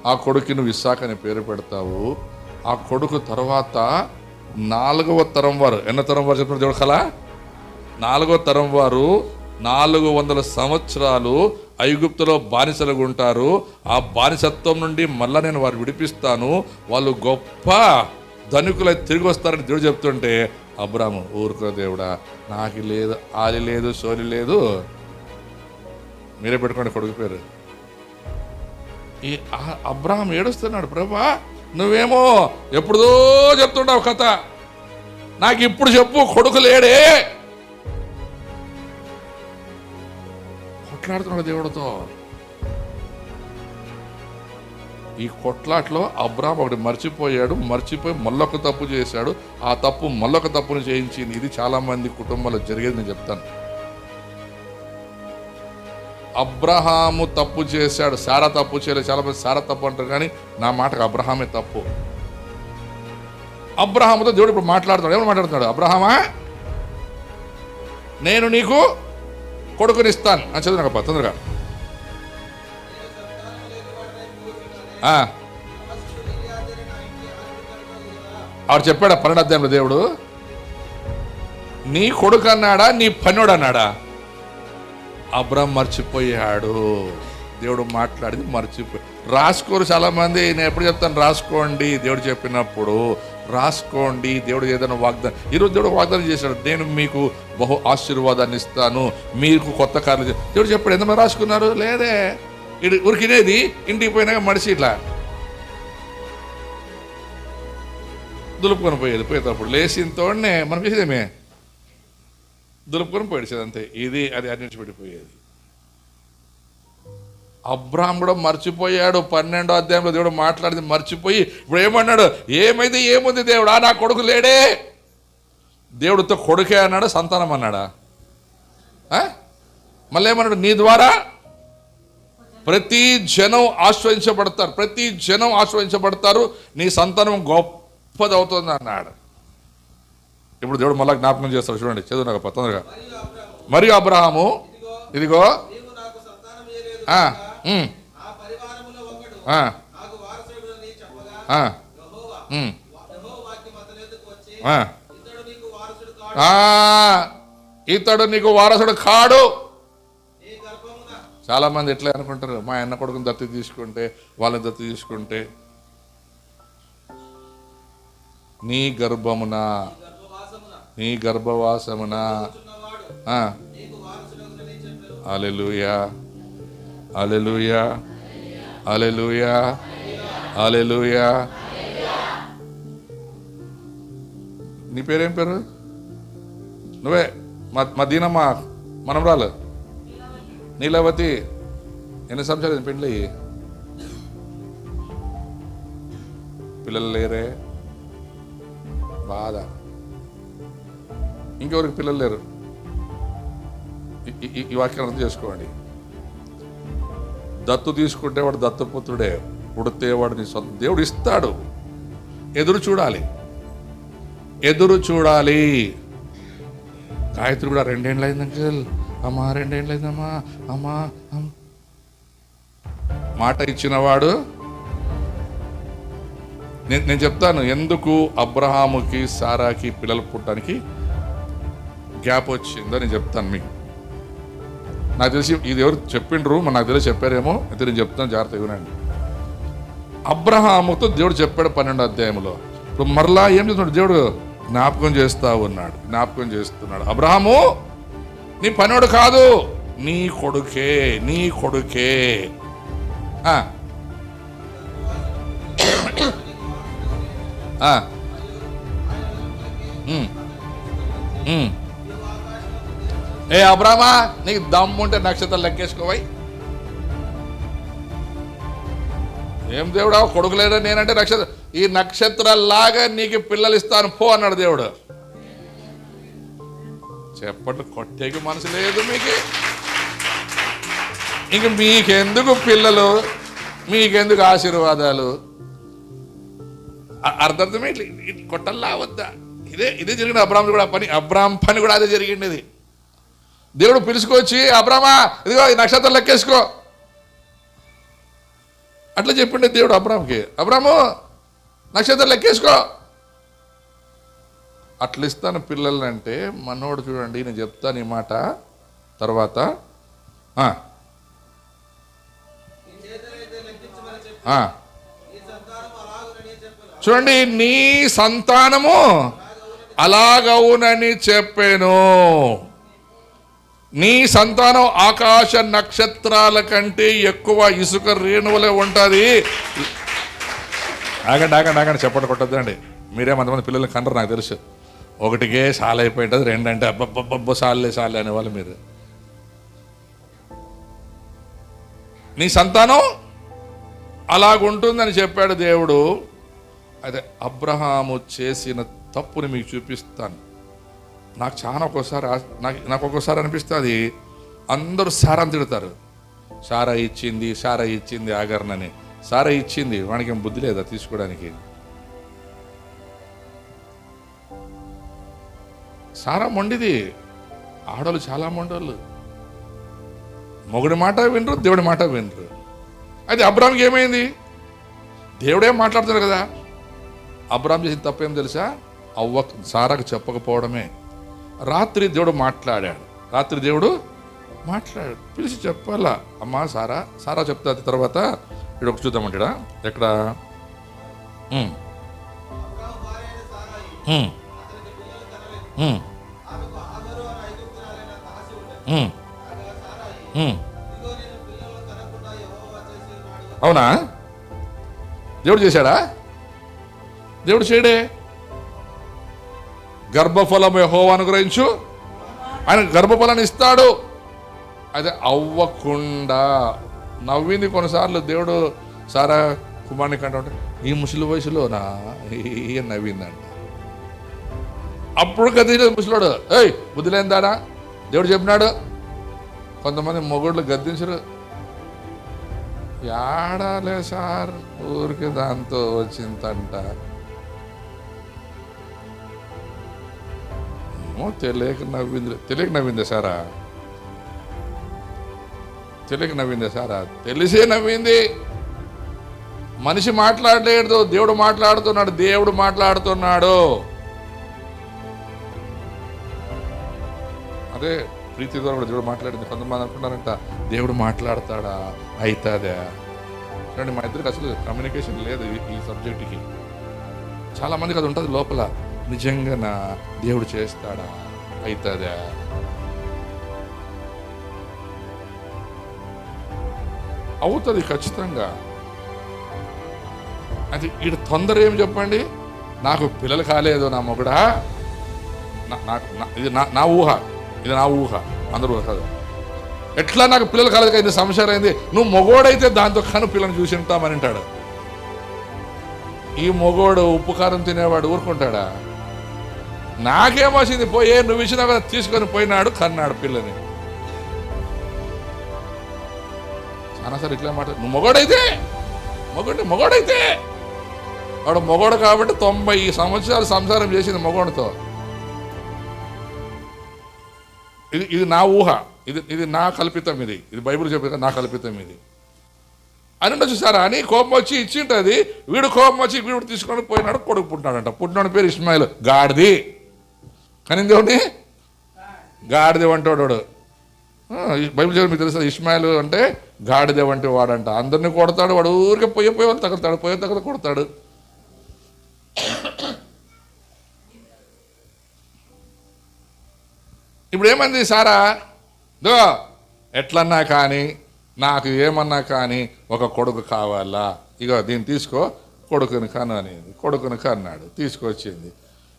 ఆ కొడుకు నువ్వు ఇస్సాకు అని పేరు పెడతావు. ఆ కొడుకు తర్వాత 4వ తరం వారు, ఎన్న తరం వారు చెప్పిన దేవుడు కల 4వ తరం వారు 400 సంవత్సరాలు ఐగుప్తులో బానిసలుగా ఉంటారు. ఆ బానిసత్వం నుండి మళ్ళా నేను వారు విడిపిస్తాను, వాళ్ళు గొప్ప ధనికులై తిరిగి వస్తారని దేవుడు చెప్తుంటే అబ్రాము ఊరుకో దేవుడా, నాకు లేదు, ఆలి లేదు, సోలి లేదు, మీరే పెట్టుకోండి కొడుకు పేరు. ఈ అబ్రాహం ఏడుస్తున్నాడు, ప్రభా నువ్వేమో ఎప్పుడుదో చెప్తుంటావు కథ, నాకు ఇప్పుడు చెప్పు కొడుకు లేడే. కొట్లాడుతున్నాడు దేవుడితో. ఈ కొట్లాట్లో అబ్రాహం ఒకటి మర్చిపోయి మళ్ళొక తప్పు చేశాడు. ఆ తప్పు మళ్ళొక తప్పును చేయించింది. ఇది చాలా మంది కుటుంబాల్లో జరిగేది, నేను చెప్తాను. అబ్రహాము తప్పు చేశాడు, సారా తప్పు చేయలేదు. చాలా మంది సారా తప్పు అంటారు, కానీ నా మాటకు అబ్రహామే తప్పు. అబ్రహాముతో దేవుడు ఇప్పుడు మాట్లాడుతున్నాడు. ఏమని మాట్లాడుతున్నాడు? అబ్రహామా నేను నీకు కొడుకునిస్తాను అని చదువునాక తొందరగా. ఆవిడ చెప్పాడా 12వ అధ్యాయంలో దేవుడు? నీ కొడుకు అన్నాడా, నీ పనుడు అన్నాడా? అబ్రాహం మర్చిపోయాడు. దేవుడు మాట్లాడింది మర్చిపోయి రాసుకోరు చాలా మంది. నేను ఎప్పుడు చెప్తాను రాసుకోండి, దేవుడు చెప్పినప్పుడు రాసుకోండి. దేవుడు ఏదైనా వాగ్దానం, ఈరోజు దేవుడు వాగ్దానం చేశాడు, నేను మీకు బహు ఆశీర్వాదాన్ని ఇస్తాను, మీకు కొత్త కార్లు. దేవుడు చెప్పాడు, ఎంతమంది రాసుకున్నారు? లేదే. ఉరికినేది ఇంటికి పోయినాక మడిసి ఇట్లా దులుపుకొని పోయేది. పోయేటప్పుడు లేచిన తోడనే మనం చేసేదేమే దులుపుకొని పోయేది అంతే. ఇది అది అన్నించిపెట్టిపోయేది. అబ్రాహాం కూడా మర్చిపోయాడు. 12వ అధ్యాయంలో దేవుడు మాట్లాడింది మర్చిపోయి ఇప్పుడు ఏమన్నాడు? ఏమైంది? ఏముంది దేవుడా, నా కొడుకు లేడే. దేవుడితో కొడుకే అన్నాడా, సంతానం అన్నాడా? మళ్ళీ ఏమన్నాడు? నీ ద్వారా ప్రతి జనం ఆశ్రయించబడతారు, ప్రతి జనం ఆశ్రయించబడతారు, నీ సంతానం గొప్పది అవుతుంది అన్నాడు. ఇప్పుడు దేవుడు మళ్ళా జ్ఞాపకం చేస్తాడు. చూడండి, చదువు నాకు తొందరగా. మరియు అబ్రహాము, ఇదిగో ఇతడు నీకు వారసుడు కాడు. చాలా మంది ఎట్లా అనుకుంటారు, మా అన్న కొడుకుని దత్తి తీసుకుంటే, వాళ్ళని దత్తి తీసుకుంటే, నీ గర్భమున, నీ గర్భవాసమున. హల్లెలూయా, హల్లెలూయా, హల్లెలూయా, హల్లెలూయా. నీ పేరేం పేరు? నువ్వే మా దీనమ్మ మనవరాలు నీలవతి. ఎన్ని సంవత్సరాలు పెళ్ళి? పిల్లలు లేరే? బాధ. ఇంకెవరికి పిల్లలు లేరు? ఈ వాక్యం అర్థం చేసుకోండి. దత్తు తీసుకుంటే వాడు దత్తపుత్రుడే, పుడితే వాడు నీ సొంత. దేవుడు ఇస్తాడు, ఎదురు చూడాలి, ఎదురు చూడాలి. గాయత్రి కూడా 2 ఏళ్ళు అయింది అంకల్, అమ్మా 2 ఏళ్ళు అయిందమ్మా, అమ్మా. మాట ఇచ్చినవాడు. నేను చెప్తాను ఎందుకు అబ్రహాముకి సారాకి పిల్లలు పుట్టడానికి గ్యాప్ వచ్చిందో నేను చెప్తాను మీకు. నాకు తెలిసి ఇది ఎవరు చెప్పిండ్రు, నాకు తెలిసి చెప్పారేమో అయితే నేను చెప్తాను, జాగ్రత్తగా వినండి. అబ్రహాముతో దేవుడు చెప్పాడు 12వ అధ్యాయంలో. ఇప్పుడు మరలా ఏం చేస్తున్నాడు దేవుడు? జ్ఞాపకం చేస్తా ఉన్నాడు, జ్ఞాపకం చేస్తున్నాడు. అబ్రహాము నీ పనివాడు కాదు, నీ కొడుకే, నీ కొడుకే. ఏ అబ్రామా, నీకు దమ్ముంటే నక్షత్రాలు లెక్కేసుకోవాయి. ఏం దేవుడా కొడుకు లేడా? నేనంటే నక్షత్రం, ఈ నక్షత్రాల్లాగా నీకు పిల్లలు ఇస్తాను పో అన్నాడు దేవుడు. చెప్పట్లు కొట్టేకి మనసు లేదు మీకు. ఇంక మీకెందుకు పిల్లలు, మీకెందుకు ఆశీర్వాదాలు? అర్థమే కొట్టల్లా వద్దా? ఇదే జరిగింది అబ్రాహం కూడా. అబ్రాహం పని కూడా అదే జరిగింది. దేవుడు పిలుచుకొచ్చి, అబ్రామా ఇదిగో ఈ నక్షత్రం లెక్కేసుకో అట్లా చెప్పిండే దేవుడు అబ్రాహాంకి. అబ్రాము నక్షత్రం లెక్కేసుకో, అట్లా ఇస్తాను పిల్లల్ని అంటే. మనోడు చూడండి, నేను చెప్తాను ఈ మాట తర్వాత. చూడండి, నీ సంతానము అలాగవునని చెప్పాను. నీ సంతానం ఆకాశ నక్షత్రాల కంటే ఎక్కువ ఇసుక రేణువులే ఉంటుంది. ఆగండి చెప్పండి, కొట్టద్దండి. మీరేమంతమంది పిల్లలు కంటారు నాకు తెలుసు. ఒకటికే సాల్ అయిపోయింటుంది, 2 అంటే అబ్బబ్బబ్బ సాలే అనేవాళ్ళు మీరు. నీ సంతానం అలాగుంటుందని చెప్పాడు దేవుడు. అయితే అబ్రహాము చేసిన తప్పుని మీకు చూపిస్తాను. నాకు చాలా నాకు ఒక్కోసారి అనిపిస్తుంది, అందరూ సారాన్ని తిడతారు. సారా ఇచ్చింది ఆగర్నని. సారా ఇచ్చింది, వానికి ఏం బుద్ధి లేదా తీసుకోవడానికి? సారా మొండిది, ఆడోళ్ళు చాలా మొండోళ్ళు. మొగుడి మాట వినరు, దేవుడి మాట వినరు. అయితే అబ్రాహాంకి ఏమైంది? దేవుడే మాట్లాడుతున్నాడు కదా. అబ్రాహాం చేసిన తప్పేం తెలుసా? సారాకు చెప్పకపోవడమే. రాత్రి దేవుడు మాట్లాడాడు, పిలిచి చెప్పాలా, అమ్మా సారా చెప్తా. తర్వాత ఇక్కడ ఒక చూద్దామంటాడా ఎక్కడ? ఉమ్, ఉమ్, ఉమ్, ఉమ్. అవునా? దేవుడు చేశాడా? దేవుడు చేయడే. గర్భఫలం యెహోవా అనుగ్రహించు, ఆయన గర్భఫలాన్ని ఇస్తాడు. అదే అవ్వకుండా నవ్వింది కొన్నిసార్లు. దేవుడు సారా కుమారుని కంటే ఈ ముసలి వయసులోనా నవ్విందంట. అప్పుడు గది ముసలాడు, ఏయ్ బుద్ధిలేందాడా, దేవుడు చెప్పినాడు. కొంతమంది మొగుళ్ళు గద్దించరు. ఏడాలే సార్, ఊరికి దాంతో వచ్చిందంట. తెలియక నవ్విందే సారా? తెలియక నవ్విందే సారా? తెలిసే నవ్వింది. మనిషి మాట్లాడలేదు, దేవుడు మాట్లాడుతున్నాడు. దేవుడు మాట్లాడుతున్నాడు. అదే ప్రీతి ద్వారా కూడా దేవుడు మాట్లాడింది. కొంతమంది అనుకున్నారంట దేవుడు మాట్లాడతాడా, అవుతుందా? చూడండి, మా ఇద్దరికి అసలు కమ్యూనికేషన్ లేదు ఈ సబ్జెక్టుకి. చాలా మందికి అది ఉంటుంది లోపల. నిజంగా నా దేవుడు చేస్తాడా, అవుతుందా? అవుతుంది ఖచ్చితంగా. అది ఈడ తొందర ఏం చెప్పండి, నాకు పిల్లలు కాలేదు నా మొగుడా, ఇది నా ఊహ, ఇది నా ఊహ, అందరూ ఊహ కాదు. ఎట్లా నాకు పిల్లలు కాలేదు కదా, సంవత్సరం అయింది, నువ్వు మొగోడైతే దాంతో కను పిల్లలు చూసి ఉంటామని అంటాడు. ఈ మొగోడు ఉప్పు కారం తినేవాడు ఊరుకుంటాడా? నాకేమొచ్చింది, పోయే నువ్వు ఇచ్చినా కదా తీసుకొని పోయినాడు, కన్నాడు పిల్లని. చాలాసార్లు ఇట్లా మాట, నువ్వు మొగోడైతే వాడు మొగోడు కాబట్టి 90 సంవత్సరాలు సంసారం చేసింది మొగోడితో. ఇది నా ఊహ, ఇది నా కల్పితం, ఇది బైబిల్ చెప్పేది నా కల్పితం ఇది అని ఉండొచ్చు సారా అని కోపం వచ్చి ఇచ్చింటది. వీడు కోపం వచ్చి వీడు తీసుకొని పోయినాడు, కొడుకు పుట్టినాడంట. పుట్టినాడు పేరు ఇస్మాయిల్. గాడిది కానీ దేవుడిని గాడిద వంటాడు వాడు. బైబిల్ చెప్పి మీకు తెలుసు, ఇస్మాయిల్ అంటే గాడిద వంటి వాడంట. అందరినీ కొడతాడు వాడు. ఊరికే పోయే తగులుతాడు, పోయే తగ్గ కొడతాడు. ఇప్పుడు ఏమంది సారా, దో ఎట్లన్నా కానీ నాకు ఏమన్నా కానీ ఒక కొడుకు కావాలా, ఇగో దీన్ని తీసుకో, కొడుకుని కను అనేది. కొడుకుని కన్నాడు, తీసుకొచ్చింది.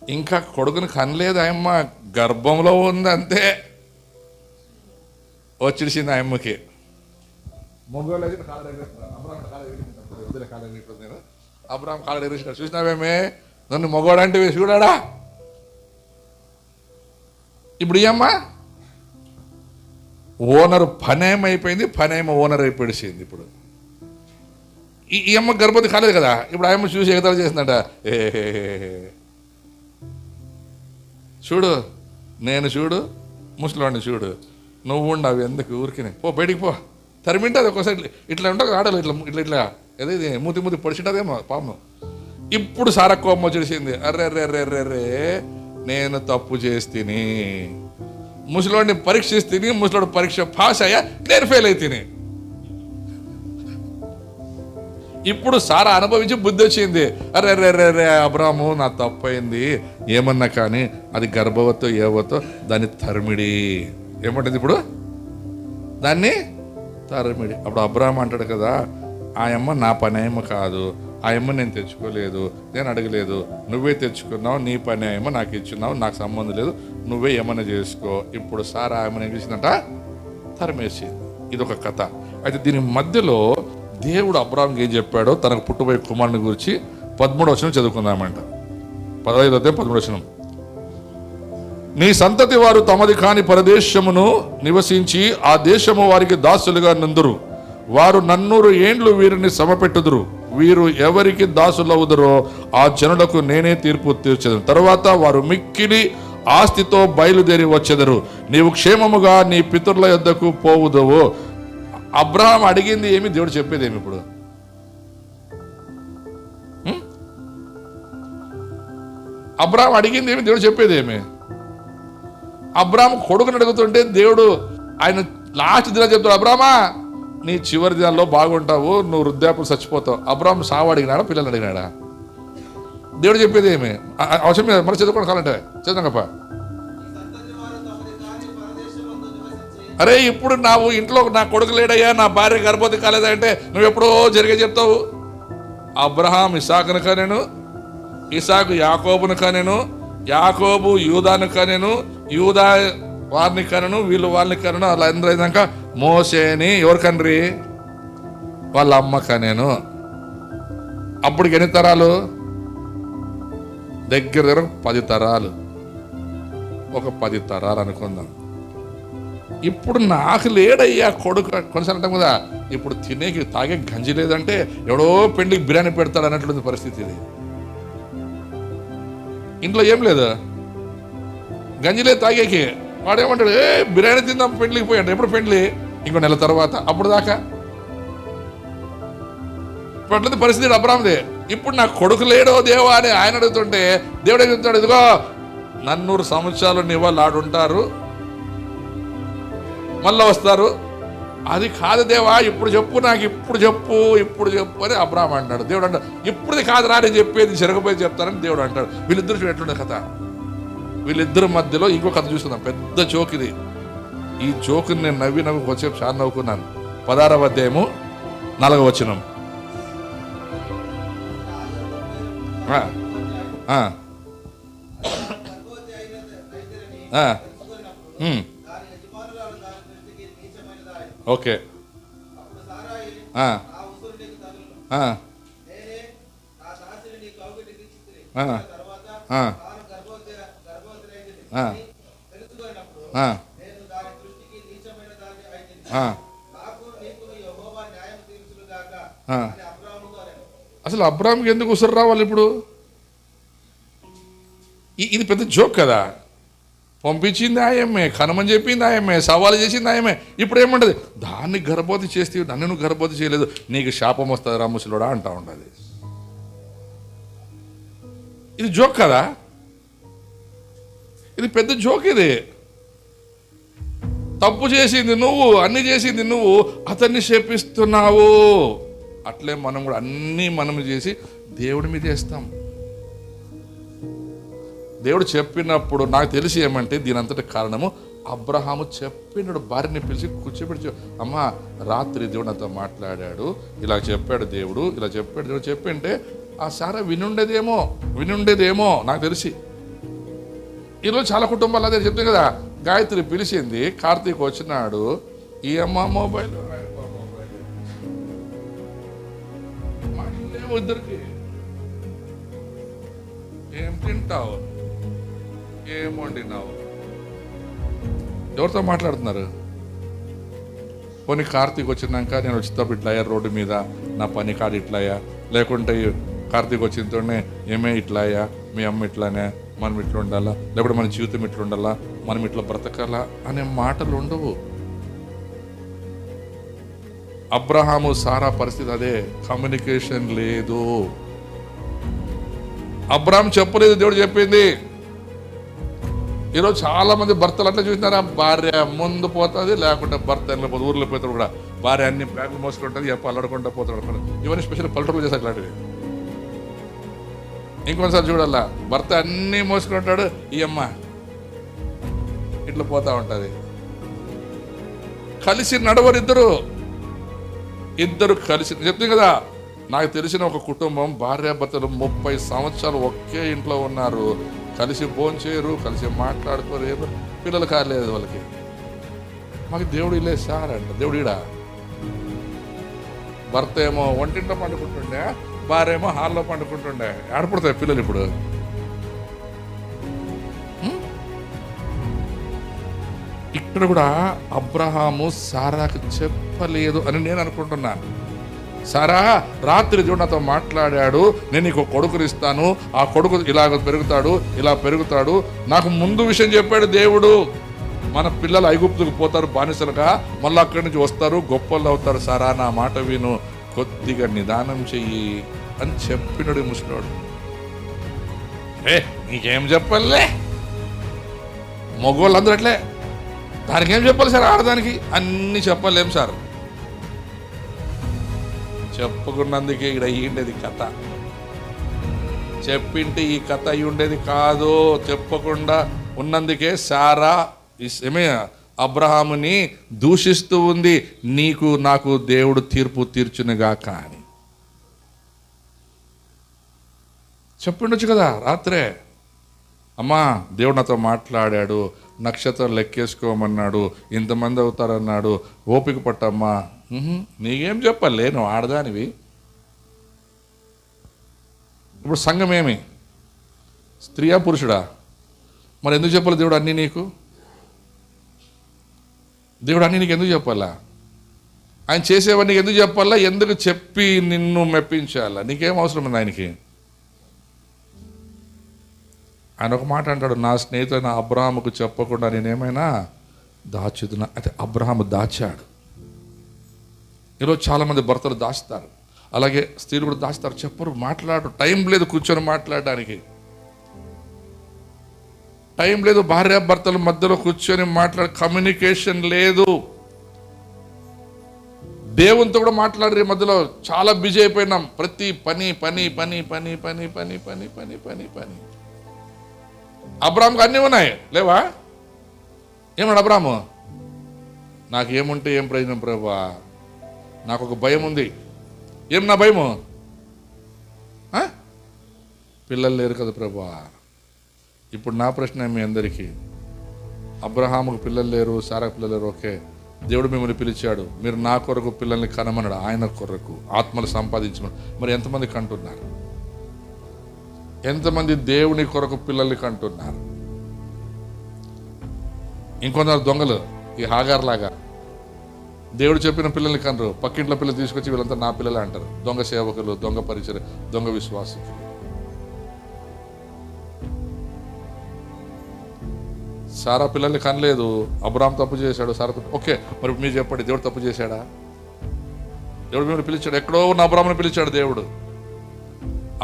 ఇంకా కొడుకుని కనలేదు ఆయమ్మ, గర్భంలో ఉందంతే. వచ్చేసింది ఆయమ్మకి. అబ్రాహం కాళ్ళ ఎగిరేసినాడు. చూసినావేమే, నన్ను మొగోడంటే చూడాడా? ఇప్పుడు ఈ అమ్మ ఓనర్ పనేమైపోయింది, పనేమో ఓనర్ అయిపోయింది. ఇప్పుడు ఈ అమ్మ గర్భవతి కాలేదు కదా. ఇప్పుడు ఆయమ్మ చూసి ఎగతాలు చేసిందట, చూడు నేను చూడు, ముసలివాడిని చూడు, నువ్వు ఉండవు ఎందుకు ఊరికినే, పో బయటికి పో. తరిమింటే అది ఒక్కోసారి ఇట్లా ఉంటుంది ఆడలు, ఇట్లా ఇట్లా ఇట్లా ఏదైతే మూతి పొడిచింటదేమో పాము. ఇప్పుడు సారా కోపం వచ్చేసింది. అర్రే నేను తప్పు చేస్తేని, ముసలివాడిని పరీక్షిస్తేని, ముసలివాడు పరీక్ష పాస్ అయ్యా, నేను ఫెయిల్ అయితేని. ఇప్పుడు సారా అనుభవించి బుద్ధి వచ్చింది. అరే అబ్రాము నా తప్పు అయింది, ఏమన్నా కానీ అది గర్భవతో ఏవతో దాన్ని తరిమిడి. ఏమంటుంది ఇప్పుడు? దాన్ని తరిమిడి. అప్పుడు అబ్రాహం అంటాడు కదా, ఆ అమ్మ నా పనేమో కాదు, ఆ అమ్మ నేను తెచ్చుకోలేదు, నేను అడగలేదు, నువ్వే తెచ్చుకున్నావు, నీ పని ఏమో నాకు ఇచ్చున్నావు, నాకు సంబంధం లేదు, నువ్వే ఏమన్నా చేసుకో. ఇప్పుడు సారా ఏమన్నా ఏం చేసిందంట, తరిమేసింది. ఇదొక కథ. అయితే దీని మధ్యలో దేవుడు అబ్రాహాంకి ఏం చెప్పాడో, తనకు పుట్టబోయే కుమారుని గురించి 13వ వచనం చదువుకుందామంట. 15వ అధ్యాయం 13వ వచనం. నీ సంతతి వారు తమది కాని పరదేశమును నివసించి ఆ దేశము వారికి దాసులుగా నందురు. వారు 100 ఏండ్లు వీరిని సమపెట్టుదురు. వీరు ఎవరికి దాసులవుదురో ఆ జనులకు నేనే తీర్పు తీర్చెదను. తరువాత వారు మిక్కిలి ఆస్తితో బయలుదేరి వచ్చెదరు. నీవు క్షేమముగా నీ పితరుల యొద్దకు పోవుదువు. అబ్రహాం అడిగింది ఏమి, దేవుడు చెప్పేది ఏమి? ఇప్పుడు అబ్రహాం అడిగింది ఏమి, దేవుడు చెప్పేది ఏమి? అబ్రహాం కొడుకుని అడుగుతుంటే దేవుడు ఆయన లాస్ట్ దిన చెప్తాడు, అబ్రామా నీ చివరి దినాల్లో బాగుంటావు, నువ్వు వృద్ధాప్యం చచ్చిపోతావు. అబ్రహాం సావు అడిగినాడా, పిల్లలు అడిగినాడా? దేవుడు చెప్పేది ఏమి అవసరం మీద మరి చదువుకోండి కావాలంటే చదువుకప్ప. అరే ఇప్పుడు నాకు ఇంట్లో నా కొడుకు లేడయ్యా, నా భార్య గర్భవతి కాలేదా అంటే నువ్వు ఎప్పుడో జరిగే చెప్తావు. అబ్రహాం ఇసాకును కనెను, ఇసాకు యాకోబును కనెను, యాకోబు యూదాను కనెను, యూదా వారిని కనెను, వీళ్ళు వాళ్ళని కనెను. అలా అందరూ అయినాక మోసేని ఎవరు కనరి? వాళ్ళ అమ్మ కనెను. అప్పటికి ఎన్ని తరాలు? దగ్గర 10 తరాలు. ఒక 10 తరాలు అనుకుందాం. ఇప్పుడు నాకు లేడయ్యా కొడుకు కొన్నిసార్లు అంటాం కదా, ఇప్పుడు తినేకి తాగే గంజి లేదంటే ఎవడో పెండికి బిర్యానీ పెడతాడు అన్నట్లుంది పరిస్థితి. ఇది ఇంట్లో ఏం లేదు, గంజి లేదు తాగేకి. వాడు ఏమంటాడు, బిర్యానీ తిందాం పెండ్లికి పోయాడు. ఎప్పుడు పెండ్లి? ఇంకో నెల తర్వాత. అప్పుడు దాకా ఇప్పట్లది పరిస్థితి అబ్రామ్దే. ఇప్పుడు నాకు కొడుకు లేడో దేవా అని ఆయన అడుగుతుంటే దేవుడు చెప్తాడు, ఇదిగో 400 సంవత్సరాలు నీ వాళ్ళు ఆడుంటారు, మళ్ళీ వస్తారు. అది కాదు దేవా, ఇప్పుడు చెప్పు, నాకు ఇప్పుడు చెప్పు అని అబ్రాహం అంటాడు. దేవుడు అంటాడు, ఇప్పుడుది కాదురా నేను చెప్పేది, జరగబోయేది చెప్తానని దేవుడు అంటాడు. వీళ్ళిద్దరు చూడ ఎట్లుండే కథ. వీళ్ళిద్దరి మధ్యలో ఇంకో కథ చూస్తున్నాం, పెద్ద జోక్ ఇది. ఈ జోకుని నేను నవ్వి కొంచెంసేపు చాలా నవ్వుకున్నాను. 16వ అధ్యాయము 4వ వచనం. ఓకే, అసలు అబ్రాహాంకి ఎందుకు ఉసురు రావాలి ఇప్పుడు? ఇది పెద్ద జోక్ కదా. పంపించింది ఆయమ్మే, కనమని చెప్పింది ఆయమ్మే, సవాలు చేసింది ఆయమ్మే. ఇప్పుడు ఏమంటది, దాన్ని గర్భవతి చేస్తే నన్ను నువ్వు గర్భవతి చేయలేదు, నీకు శాపం వస్తుంది రా ముసలోడా అంటా ఉండదు. ఇది జోక్ కదా, ఇది పెద్ద జోక్. ఇది తప్పు చేసింది నువ్వు, అన్ని చేసింది నువ్వు, అతన్ని శపిస్తున్నావు. అట్లే మనం కూడా అన్నీ మనం చేసి దేవుడి మీద వేస్తాం. దేవుడు చెప్పినప్పుడు నాకు తెలిసి ఏమంటే దీని అంతటి కారణము అబ్రహాము చెప్పినాడు. భార్యని పిలిచి కూర్చోబెట్టి, అమ్మా రాత్రి దేవుడు నాతో మాట్లాడాడు, ఇలా చెప్పాడు దేవుడు, ఇలా చెప్పాడు దేవుడు చెప్పింటే ఆ సారా వినుండేదేమో నాకు తెలిసి. ఈరోజు చాలా కుటుంబాలు అదే చెప్తాయి కదా. గాయత్రి పిలిచింది, కార్తీక్ వచ్చినాడు, ఈ అమ్మ మొబైల్ మాట్లాడలేము ఇద్దరికి. ఏం తింటావు, ఏం వండినావు, ఎవరితో మాట్లాడుతున్నారు? పోనీ కార్తీక్ వచ్చినాక నేను వచ్చేటప్పుడు ఇట్లాయా, రోడ్డు మీద నా పని కాడు ఇట్లాయా, లేకుంటే కార్తీక్ వచ్చినతోనే ఏమే ఇట్లాయా, మీ అమ్మ ఇట్లానే, మనం ఇట్లా ఉండాలా, లేకుంటే మన జీవితం ఇట్లా ఉండాలా, మనం ఇట్లా బ్రతకాలా అనే మాటలు ఉండవు. అబ్రహాము సారా పరిస్థితి అదే, కమ్యూనికేషన్ లేదు. అబ్రహాం చెప్పలేదు, దేవుడు చెప్పింది. ఈరోజు చాలా మంది భర్తలు అట్లా చూసినారా, భార్య ముందు పోతుంది, లేకుంటే భర్త వెళ్ళిపోతుంది. ఊర్లో పోతాడు కూడా భార్య అన్ని బ్యాగులు మోసుకుంటుంది, అల్లాడుకుంటూ పోతాడు. ఇవన్నీ స్పెషల్ పల్లెటూరులో చేస్తారు అట్లాంటివి. ఇంకొకసారి చూడాలా, భర్త అన్నీ మోసుకుంటాడు, ఈ అమ్మ ఇట్లా పోతా ఉంటుంది. కలిసి నడవరు ఇద్దరు కలిసి. చెప్తుంది కదా, నాకు తెలిసిన ఒక కుటుంబం భార్యాభర్తలు 30 సంవత్సరాలు ఒకే ఇంట్లో ఉన్నారు, కలిసి భోంచేయరు, కలిసి మాట్లాడుకోరు, ఏమో పిల్లలు కాలేదు వాళ్ళకి. మాకు దేవుడు ఇల్లే సార్ అంట. దేవుడు ఈడ భర్త ఏమో వంటింట్లో పండుకుంటుండే, భార్య ఏమో హాల్లో పండుకుంటుండే. ఆడపడతాయి పిల్లలు ఇప్పుడు. ఇక్కడ కూడా అబ్రహాము సారాకు చెప్పలేదు అని నేను అనుకుంటున్నాను. సారా రాత్రి దేవుడు నాతో మాట్లాడాడు, నేను నీకు కొడుకునిస్తాను, ఆ కొడుకు ఇలా పెరుగుతాడు. నాకు ముందు విషయం చెప్పాడు దేవుడు, మన పిల్లలు ఐగుప్తుకు పోతారు బానిసలుగా, మళ్ళీ అక్కడి నుంచి వస్తారు, గొప్పలు అవుతారు. సారా నా మాట విను, కొద్దిగా నిదానం చెయ్యి అని చెప్పినాడు ముసలాడు. నీకేం చెప్పాలే, మగవాళ్ళందరూ అట్లే, దానికి ఏం చెప్పాలి సార్, ఆడదానికి అన్ని చెప్పలేం సార్. చెప్పుకున్నందుకే ఇక్కడ అయ్యిండేది కథ. చెప్పింటే ఈ కథ అయి ఉండేది కాదు. చెప్పకుండా ఉన్నందుకే సారా అబ్రహాముని దూషిస్తూ ఉంది, నీకు నాకు దేవుడు తీర్పు తీర్చునుగా. కానీ చెప్పిండొచ్చు కదా రాత్రే, అమ్మా దేవుడు నాతో మాట్లాడాడు, నక్షత్రం లెక్కేసుకోమన్నాడు, ఇంతమంది అవుతారన్నాడు, ఓపిక పట్టమ్మా. నీకేం చెప్పాలి, నువ్వు ఆడదానివి. ఇప్పుడు సంఘం ఏమి, స్త్రీయా పురుషుడా? మరి ఎందుకు చెప్పాలి దేవుడు అన్నీ నీకు? దేవుడు అన్నీ నీకు ఎందుకు చెప్పాలా? ఆయన చేసేవన్నీ ఎందుకు చెప్పాలా? ఎందుకు చెప్పి నిన్ను మెప్పించాలా? నీకేం అవసరం ఉంది ఆయనకి? ఆయన ఒక మాట అంటాడు, నా స్నేహితుడైన అబ్రహాముకు చెప్పకుండా నేనేమైనా దాచుతున్నా. అయితే అబ్రహాము దాచాడు. ఈరోజు చాలామంది భర్తలు దాస్తారు, అలాగే స్త్రీలు కూడా దాస్తారు, చెప్పరు, మాట్లాడరు. టైం లేదు కూర్చొని మాట్లాడడానికి, టైం లేదు. భార్యాభర్తల మధ్యలో కూర్చొని కమ్యూనికేషన్ లేదు. దేవునితో కూడా మాట్లాడరు ఈ మధ్యలో. చాలా బిజీ అయిపోయినాం. ప్రతి పని పని పని పని పని పని పని పని పని పని. అబ్రాహాముకు అన్నీ ఉన్నాయి, లేవా? ఏమన్నాడు అబ్రాహాము? నాకు ఏముంటే ఏం ప్రయోజనం ప్రభువా, నాకు ఒక భయం ఉంది. ఏం నా భయము? పిల్లలు లేరు కదా ప్రభువా. ఇప్పుడు నా ప్రశ్న మీ అందరికీ, అబ్రహాముకు పిల్లలు లేరు, సారాకు పిల్లలు లేరు, ఓకే, దేవుడు మిమ్మల్ని పిలిచాడు, మీరు నా కొరకు పిల్లల్ని కనమన్నాడు, ఆయన కొరకు ఆత్మలు సంపాదించమని. మరి ఎంతమంది కంటున్నారు? ఎంతమంది దేవుని కొరకు పిల్లల్ని కంటున్నారు? ఇంకొందరు దొంగలు, ఈ హాగార్ లాగా దేవుడు చెప్పిన పిల్లల్ని కనరు, పక్కింట్లో పిల్లలు తీసుకొచ్చి వీళ్ళంతా నా పిల్లలే అంటారు. దొంగ సేవకులు, దొంగ పరిచయం, దొంగ విశ్వాసకులు. సారా పిల్లల్ని కనలేదు, అబ్రాహాం తప్పు చేశాడు, సారా తప్పు. ఓకే, మరి మీరు చెప్పండి, దేవుడు తప్పు చేశాడా? దేవుడు మిమ్మల్ని పిలిచాడు, ఎక్కడో ఉన్న అబ్రాహాముని పిలిచాడు దేవుడు.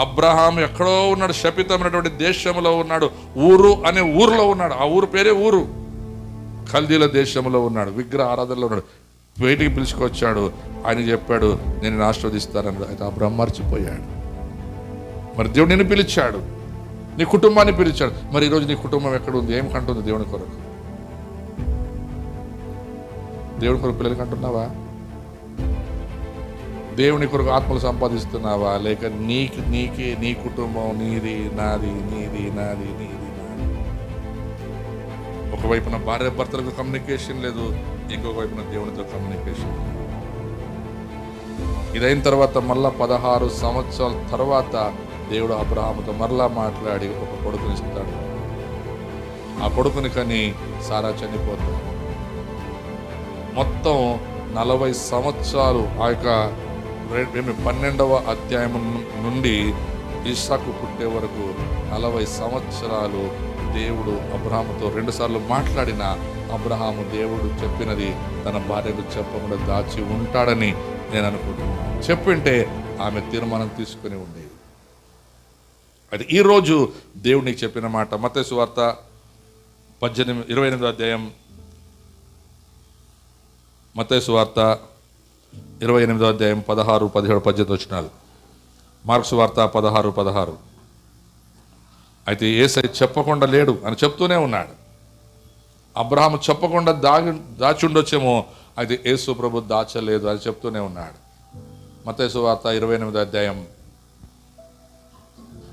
అబ్రహాం ఎక్కడో ఉన్నాడు, శపితమైనటువంటి దేశంలో ఉన్నాడు, ఊరు అనే ఊరిలో ఉన్నాడు. ఆ ఊరు పేరే ఊరు. కల్దీల దేశంలో ఉన్నాడు, విగ్రహ ఆరాధనలో ఉన్నాడు. బయటికి పిలుచుకొచ్చాడు, ఆయన చెప్పాడు నేను ఆశీర్వదిస్తానన్నాడు. అయితే అబ్రహాం మర్చిపోయాడు. మరి దేవుడు నిన్ను పిలిచాడు, నీ కుటుంబాన్ని పిలిచాడు. మరి ఈరోజు నీ కుటుంబం ఎక్కడ ఉంది? ఏం కంటుంది దేవుని కొరకు? దేవుని కొరకు పిల్లలు కంటున్నావా? దేవుని కొరకు ఆత్మలు సంపాదిస్తున్నావా? లేక నీకే నీ కుటుంబం నీది నాది, నీది నాది, నీది నాది. ఒకవైపున భార్య భర్తలకు కమ్యూనికేషన్ లేదు, ఇంకొక వైపున దేవునితో కమ్యూనికేషన్. ఇదైన తర్వాత మళ్ళా 16 సంవత్సరాల తర్వాత దేవుడు అబ్రహాముతో మరలా మాట్లాడి ఒక కొడుకునిస్తాడు. ఆ కొడుకుని కని సారా చనిపోతాడు. మొత్తం 40 సంవత్సరాలు ఆ యొక్క 12వ అధ్యాయం నుండి ఇస్సాకు పుట్టే వరకు 40 సంవత్సరాలు దేవుడు అబ్రహాముతో 2 సార్లు మాట్లాడిన అబ్రహాము దేవుడు చెప్పినది తన భార్యకు చెప్పకుండా దాచి ఉంటాడని నేను అనుకుంటున్నాను. చెప్పింటే ఆమె తీర్మానం తీసుకుని ఉండేది. అయితే ఈరోజు దేవుడు నీకు చెప్పిన మాట మత్తయి సువార్త 28వ అధ్యాయం, మత్తయి సువార్త 28వ అధ్యాయం 16, 17, 18 వచనాలు. మార్కు సువార్త 16, 16. అయితే యేసయ్య చెప్పకుండా లేడు అని చెప్తూనే ఉన్నాడు. అబ్రహాము చెప్పకుండా దాచుండొచ్చేమో, అయితే యేసు ప్రభు దాచలేదు అని చెప్తూనే ఉన్నాడు. మత్తయి సువార్త 28వ అధ్యాయం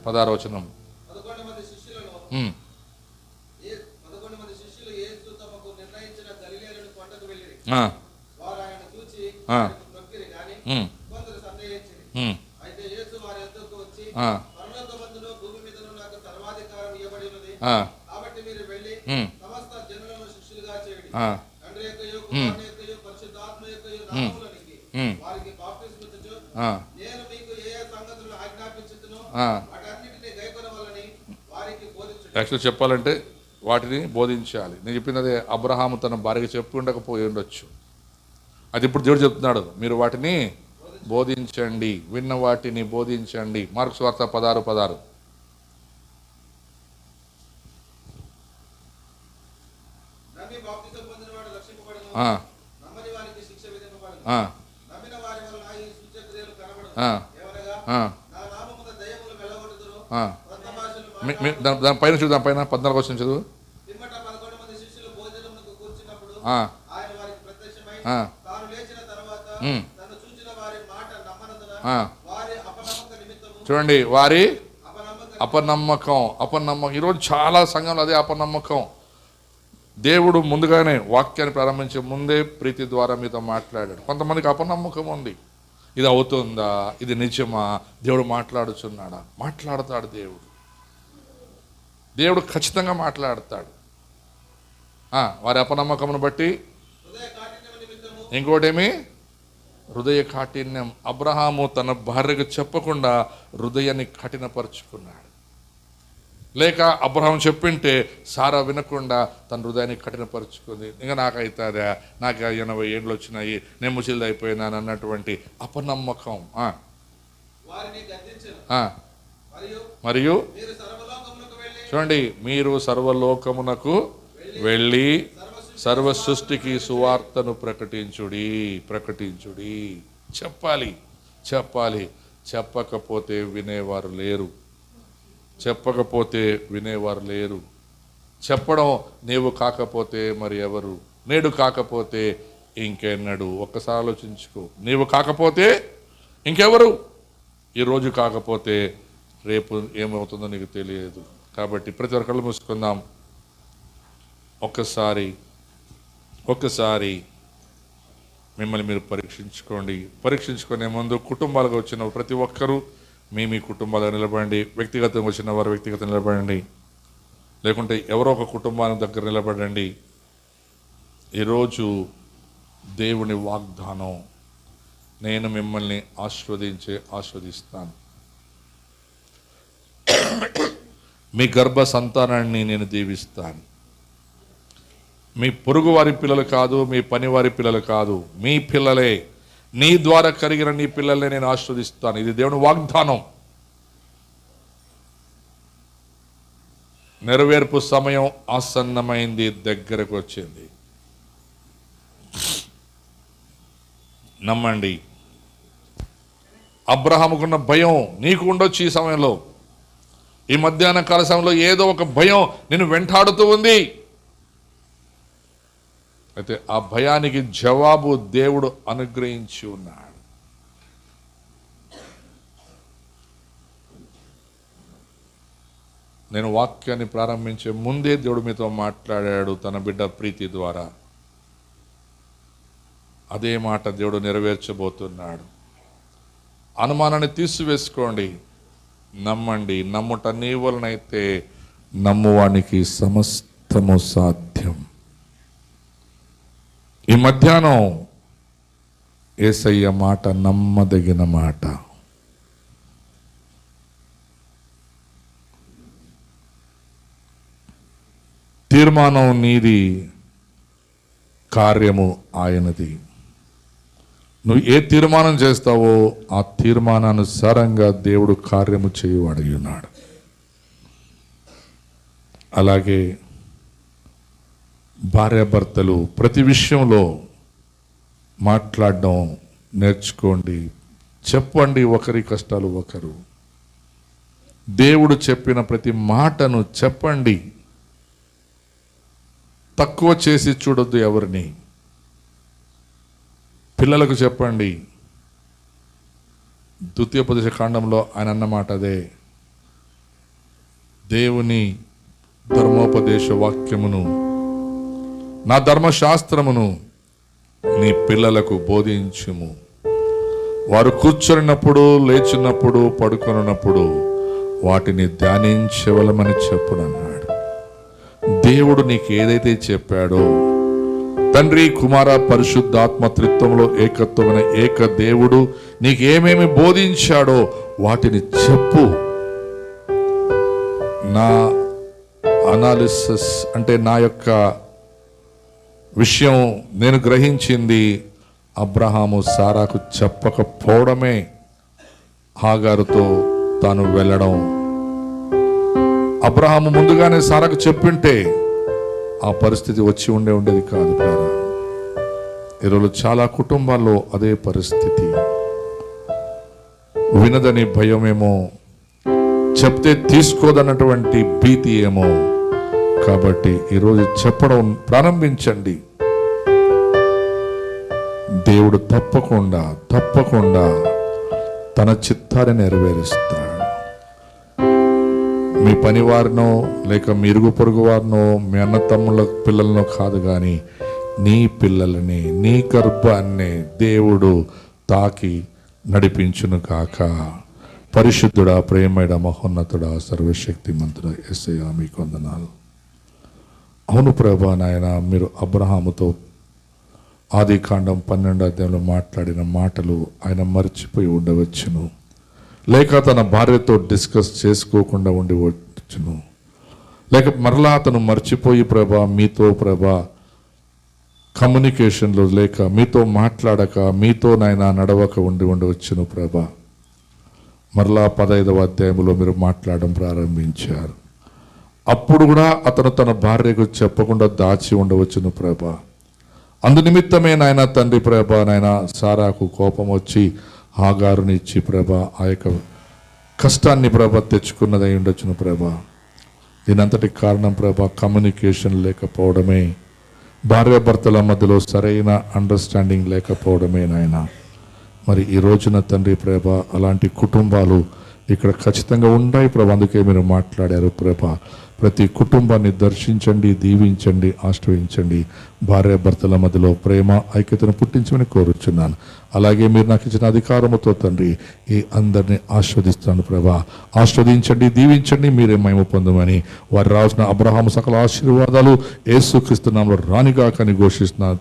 16వ వచనం. యాక్చువల్ చెప్పాలంటే వాటిని బోధించాలి. నేను చెప్పినదే అబ్రహాము తన భార్యకి చెప్పి ఉండకపోయి ఉండొచ్చు. అది ఇప్పుడు దేవుడు చెప్తున్నాడు, మీరు వాటిని బోధించండి, విన్న వాటిని బోధించండి. మార్కు సువార్త 16, 16. దాని పైన చదువు, దాని పైన 14 వచ్చిన చదువు. చూడండి, వారి అపనమ్మకం. ఈరోజు చాలా సంఘంలో అదే అపనమ్మకం. దేవుడు ముందుగానే వాక్యాన్ని ప్రారంభించే ముందే ప్రీతి ద్వారా మీతో మాట్లాడాడు. కొంతమందికి అపనమ్మకం ఉంది, ఇది అవుతుందా, ఇది నిజమా, దేవుడు మాట్లాడుచున్నాడా? మాట్లాడతాడు దేవుడు ఖచ్చితంగా మాట్లాడతాడు. వారి అపనమ్మకమును బట్టి. ఇంకోటేమి? హృదయ కాఠిన్యం. అబ్రహాము తన భార్యకు చెప్పకుండా హృదయాన్ని కఠినపరుచుకున్నాడు. లేక అబ్రహాం చెప్పింటే సారా వినకుండా తన హృదయాన్ని కఠినపరుచుకుంది. ఇంకా నాకైతుందా, నాకు 80 ఏళ్ళు వచ్చినాయి, నేను ముసిలిది అయిపోయినాను అన్నటువంటి అపనమ్మకం. మరియు చూడండి, మీరు సర్వలోకమునకు వెళ్ళి సర్వ సృష్టికి సువార్తను ప్రకటించుడి. చెప్పాలి. చెప్పకపోతే వినేవారు లేరు. చెప్పడం నీవు కాకపోతే మరి ఎవరు? నేడు కాకపోతే ఇంకెన్నడు? ఒక్కసారి ఆలోచించుకో. నీవు కాకపోతే ఇంకెవరు? ఈరోజు కాకపోతే రేపు ఏమవుతుందో నీకు తెలియదు. కాబట్టి ప్రతి ఒక్కళ్ళు మూసుకుందాం. ఒక్కసారి మిమ్మల్ని మీరు పరీక్షించుకునే ముందు కుటుంబాలుగా వచ్చిన ప్రతి ఒక్కరూ మీ కుటుంబాలుగా నిలబడండి. వ్యక్తిగతంగా వచ్చిన వారు వ్యక్తిగతంగా నిలబడండి, లేకుంటే ఎవరో ఒక కుటుంబానికి దగ్గర నిలబడండి. ఈరోజు దేవుని వాగ్దానం, నేను మిమ్మల్ని ఆశీర్వదిస్తాను. మీ గర్భ సంతానాన్ని నేను దీవిస్తాను. మీ పొరుగు వారి పిల్లలు కాదు, మీ పనివారి పిల్లలు కాదు, మీ పిల్లలే, నీ ద్వారా కలిగిన నీ పిల్లల్ని నేను ఆశీర్వదిస్తాను. ఇది దేవుని వాగ్దానం. నెరవేర్పు సమయం ఆసన్నమైంది, దగ్గరకు వచ్చింది. నమ్మండి. అబ్రహాముకున్న భయం నీకు ఉండొచ్చు. ఈ సమయంలో, ఈ మధ్యాహ్న కాల సమయంలో ఏదో ఒక భయం నిన్ను వెంటాడుతూ ఉంది. అయితే ఆ భయానికి జవాబు దేవుడు అనుగ్రహించి ఉన్నాడు. నేను వాక్యాన్ని ప్రారంభించే ముందే దేవుడు మీతో మాట్లాడాడు తన బిడ్డ ప్రీతి ద్వారా. అదే మాట దేవుడు నెరవేర్చబోతున్నాడు. అనుమానాన్ని తీసివేసుకోండి, నమ్మండి. నమ్ముట నీ వలనైతే నమ్మువానికి సమస్తము సాధ్యం. ఈ మధ్యాహ్నం యేసయ్య మాట నమ్మదగిన మాట. తీర్మానం నీది, కార్యము ఆయనది. నువ్వు ఏ తీర్మానం చేస్తావో ఆ తీర్మానానుసారంగా దేవుడు కార్యము చేయువాడై ఉన్నాడు. అలాగే భార్యాభర్తలు ప్రతి విషయంలో మాట్లాడడం నేర్చుకోండి. చెప్పండి ఒకరి కష్టాలు ఒకరు. దేవుడు చెప్పిన ప్రతి మాటను చెప్పండి. తక్కువ చేసి చూడొద్దు ఎవరిని. పిల్లలకు చెప్పండి. ద్వితీయోపదేశ కాండంలో ఆయన అన్నమాట అదే. దేవుని ధర్మోపదేశ వాక్యమును, నా ధర్మశాస్త్రమును నీ పిల్లలకు బోధించుము. వారు కూర్చొనినప్పుడు, లేచినప్పుడు, పడుకొనున్నప్పుడు వాటిని ధ్యానించవలమని చెప్పునన్నాడు. దేవుడు నీకు ఏదైతే చెప్పాడో, తండ్రి, కుమార, పరిశుద్ధాత్మ త్రిత్వంలో ఏకత్వమైన ఏక దేవుడు నీకు ఏమేమి బోధించాడో వాటిని చెప్పు. నా అనాలిసిస్ అంటే నా యొక్క విషయం నేను గ్రహించింది, అబ్రహాము సారాకు చెప్పకపోవడమే హాగారుతో తాను వెళ్ళడం. అబ్రహాము ముందుగానే సారాకు చెప్పింటే ఆ పరిస్థితి వచ్చి ఉండేది కాదు. ఈరోజు చాలా కుటుంబాల్లో అదే పరిస్థితి. వినదని భయమేమో, చెప్తే తీసుకోదన్నటువంటి భీతి ఏమో. కాబట్టి ఈరోజు చెప్పడం ప్రారంభించండి. దేవుడు తప్పకుండా తన చిత్తాన్ని నెరవేరుస్తాడు. మీ పనివారినో లేక మీ ఇరుగు పొరుగు వారినో మీ అన్న తమ్ముళ్ళ పిల్లలనో కాదు, కానీ నీ పిల్లలని, నీ గర్భాన్ని దేవుడు తాకి నడిపించును కాక. పరిశుద్ధుడా, ప్రేమయుడా, మహోన్నతుడా, సర్వశక్తిమంతుడా యేసయ్యా మీకు వందనాలు. అవును ప్రభా నాయన, మీరు అబ్రహాముతో ఆదికాండం 12వ అధ్యాయంలో మాట్లాడిన మాటలు ఆయన మర్చిపోయి ఉండవచ్చును, లేక తన భార్యతో డిస్కస్ చేసుకోకుండా ఉండవచ్చును, లేక మరలా అతను మర్చిపోయి మీతో కమ్యూనికేషన్లో లేక మీతో మాట్లాడక మీతో నాయన నడవక ఉండవచ్చును మరలా 15వ అధ్యాయంలో మీరు మాట్లాడడం ప్రారంభించారు. అప్పుడు కూడా అతను తన భార్యకు చెప్పకుండా దాచి ఉండవచ్చును అందు నిమిత్తమే నాయన తండ్రి నాయన సారాకు కోపం వచ్చి హాగారుని ఇచ్చి ఆ యొక్క కష్టాన్ని తెచ్చుకున్నదై ఉండొచ్చును దీనంతటి కారణం కమ్యూనికేషన్ లేకపోవడమే, భార్యాభర్తల మధ్యలో సరైన అండర్స్టాండింగ్ లేకపోవడమే నాయన. మరి ఈ రోజున తండ్రి అలాంటి కుటుంబాలు ఇక్కడ ఖచ్చితంగా ఉన్నాయి అందుకే మీరు మాట్లాడారు ప్రతి కుటుంబాన్ని దర్శించండి, దీవించండి, ఆశ్రయించండి. భార్యాభర్తల మధ్యలో ప్రేమ ఐక్యతను పుట్టించమని కోరుచున్నాను. అలాగే మీరు నాకు ఇచ్చిన అధికారముతో తండ్రి ఈ అందరినీ ఆస్వాదిస్తాను ఆస్వాదించండి, దీవించండి, మీరే మహిమ పొందమని వారు రాసిన అబ్రహాము సకల ఆశీర్వాదాలు యేసుక్రీస్తు నామములో రానిగాకని ఘోషిస్తున్నాను.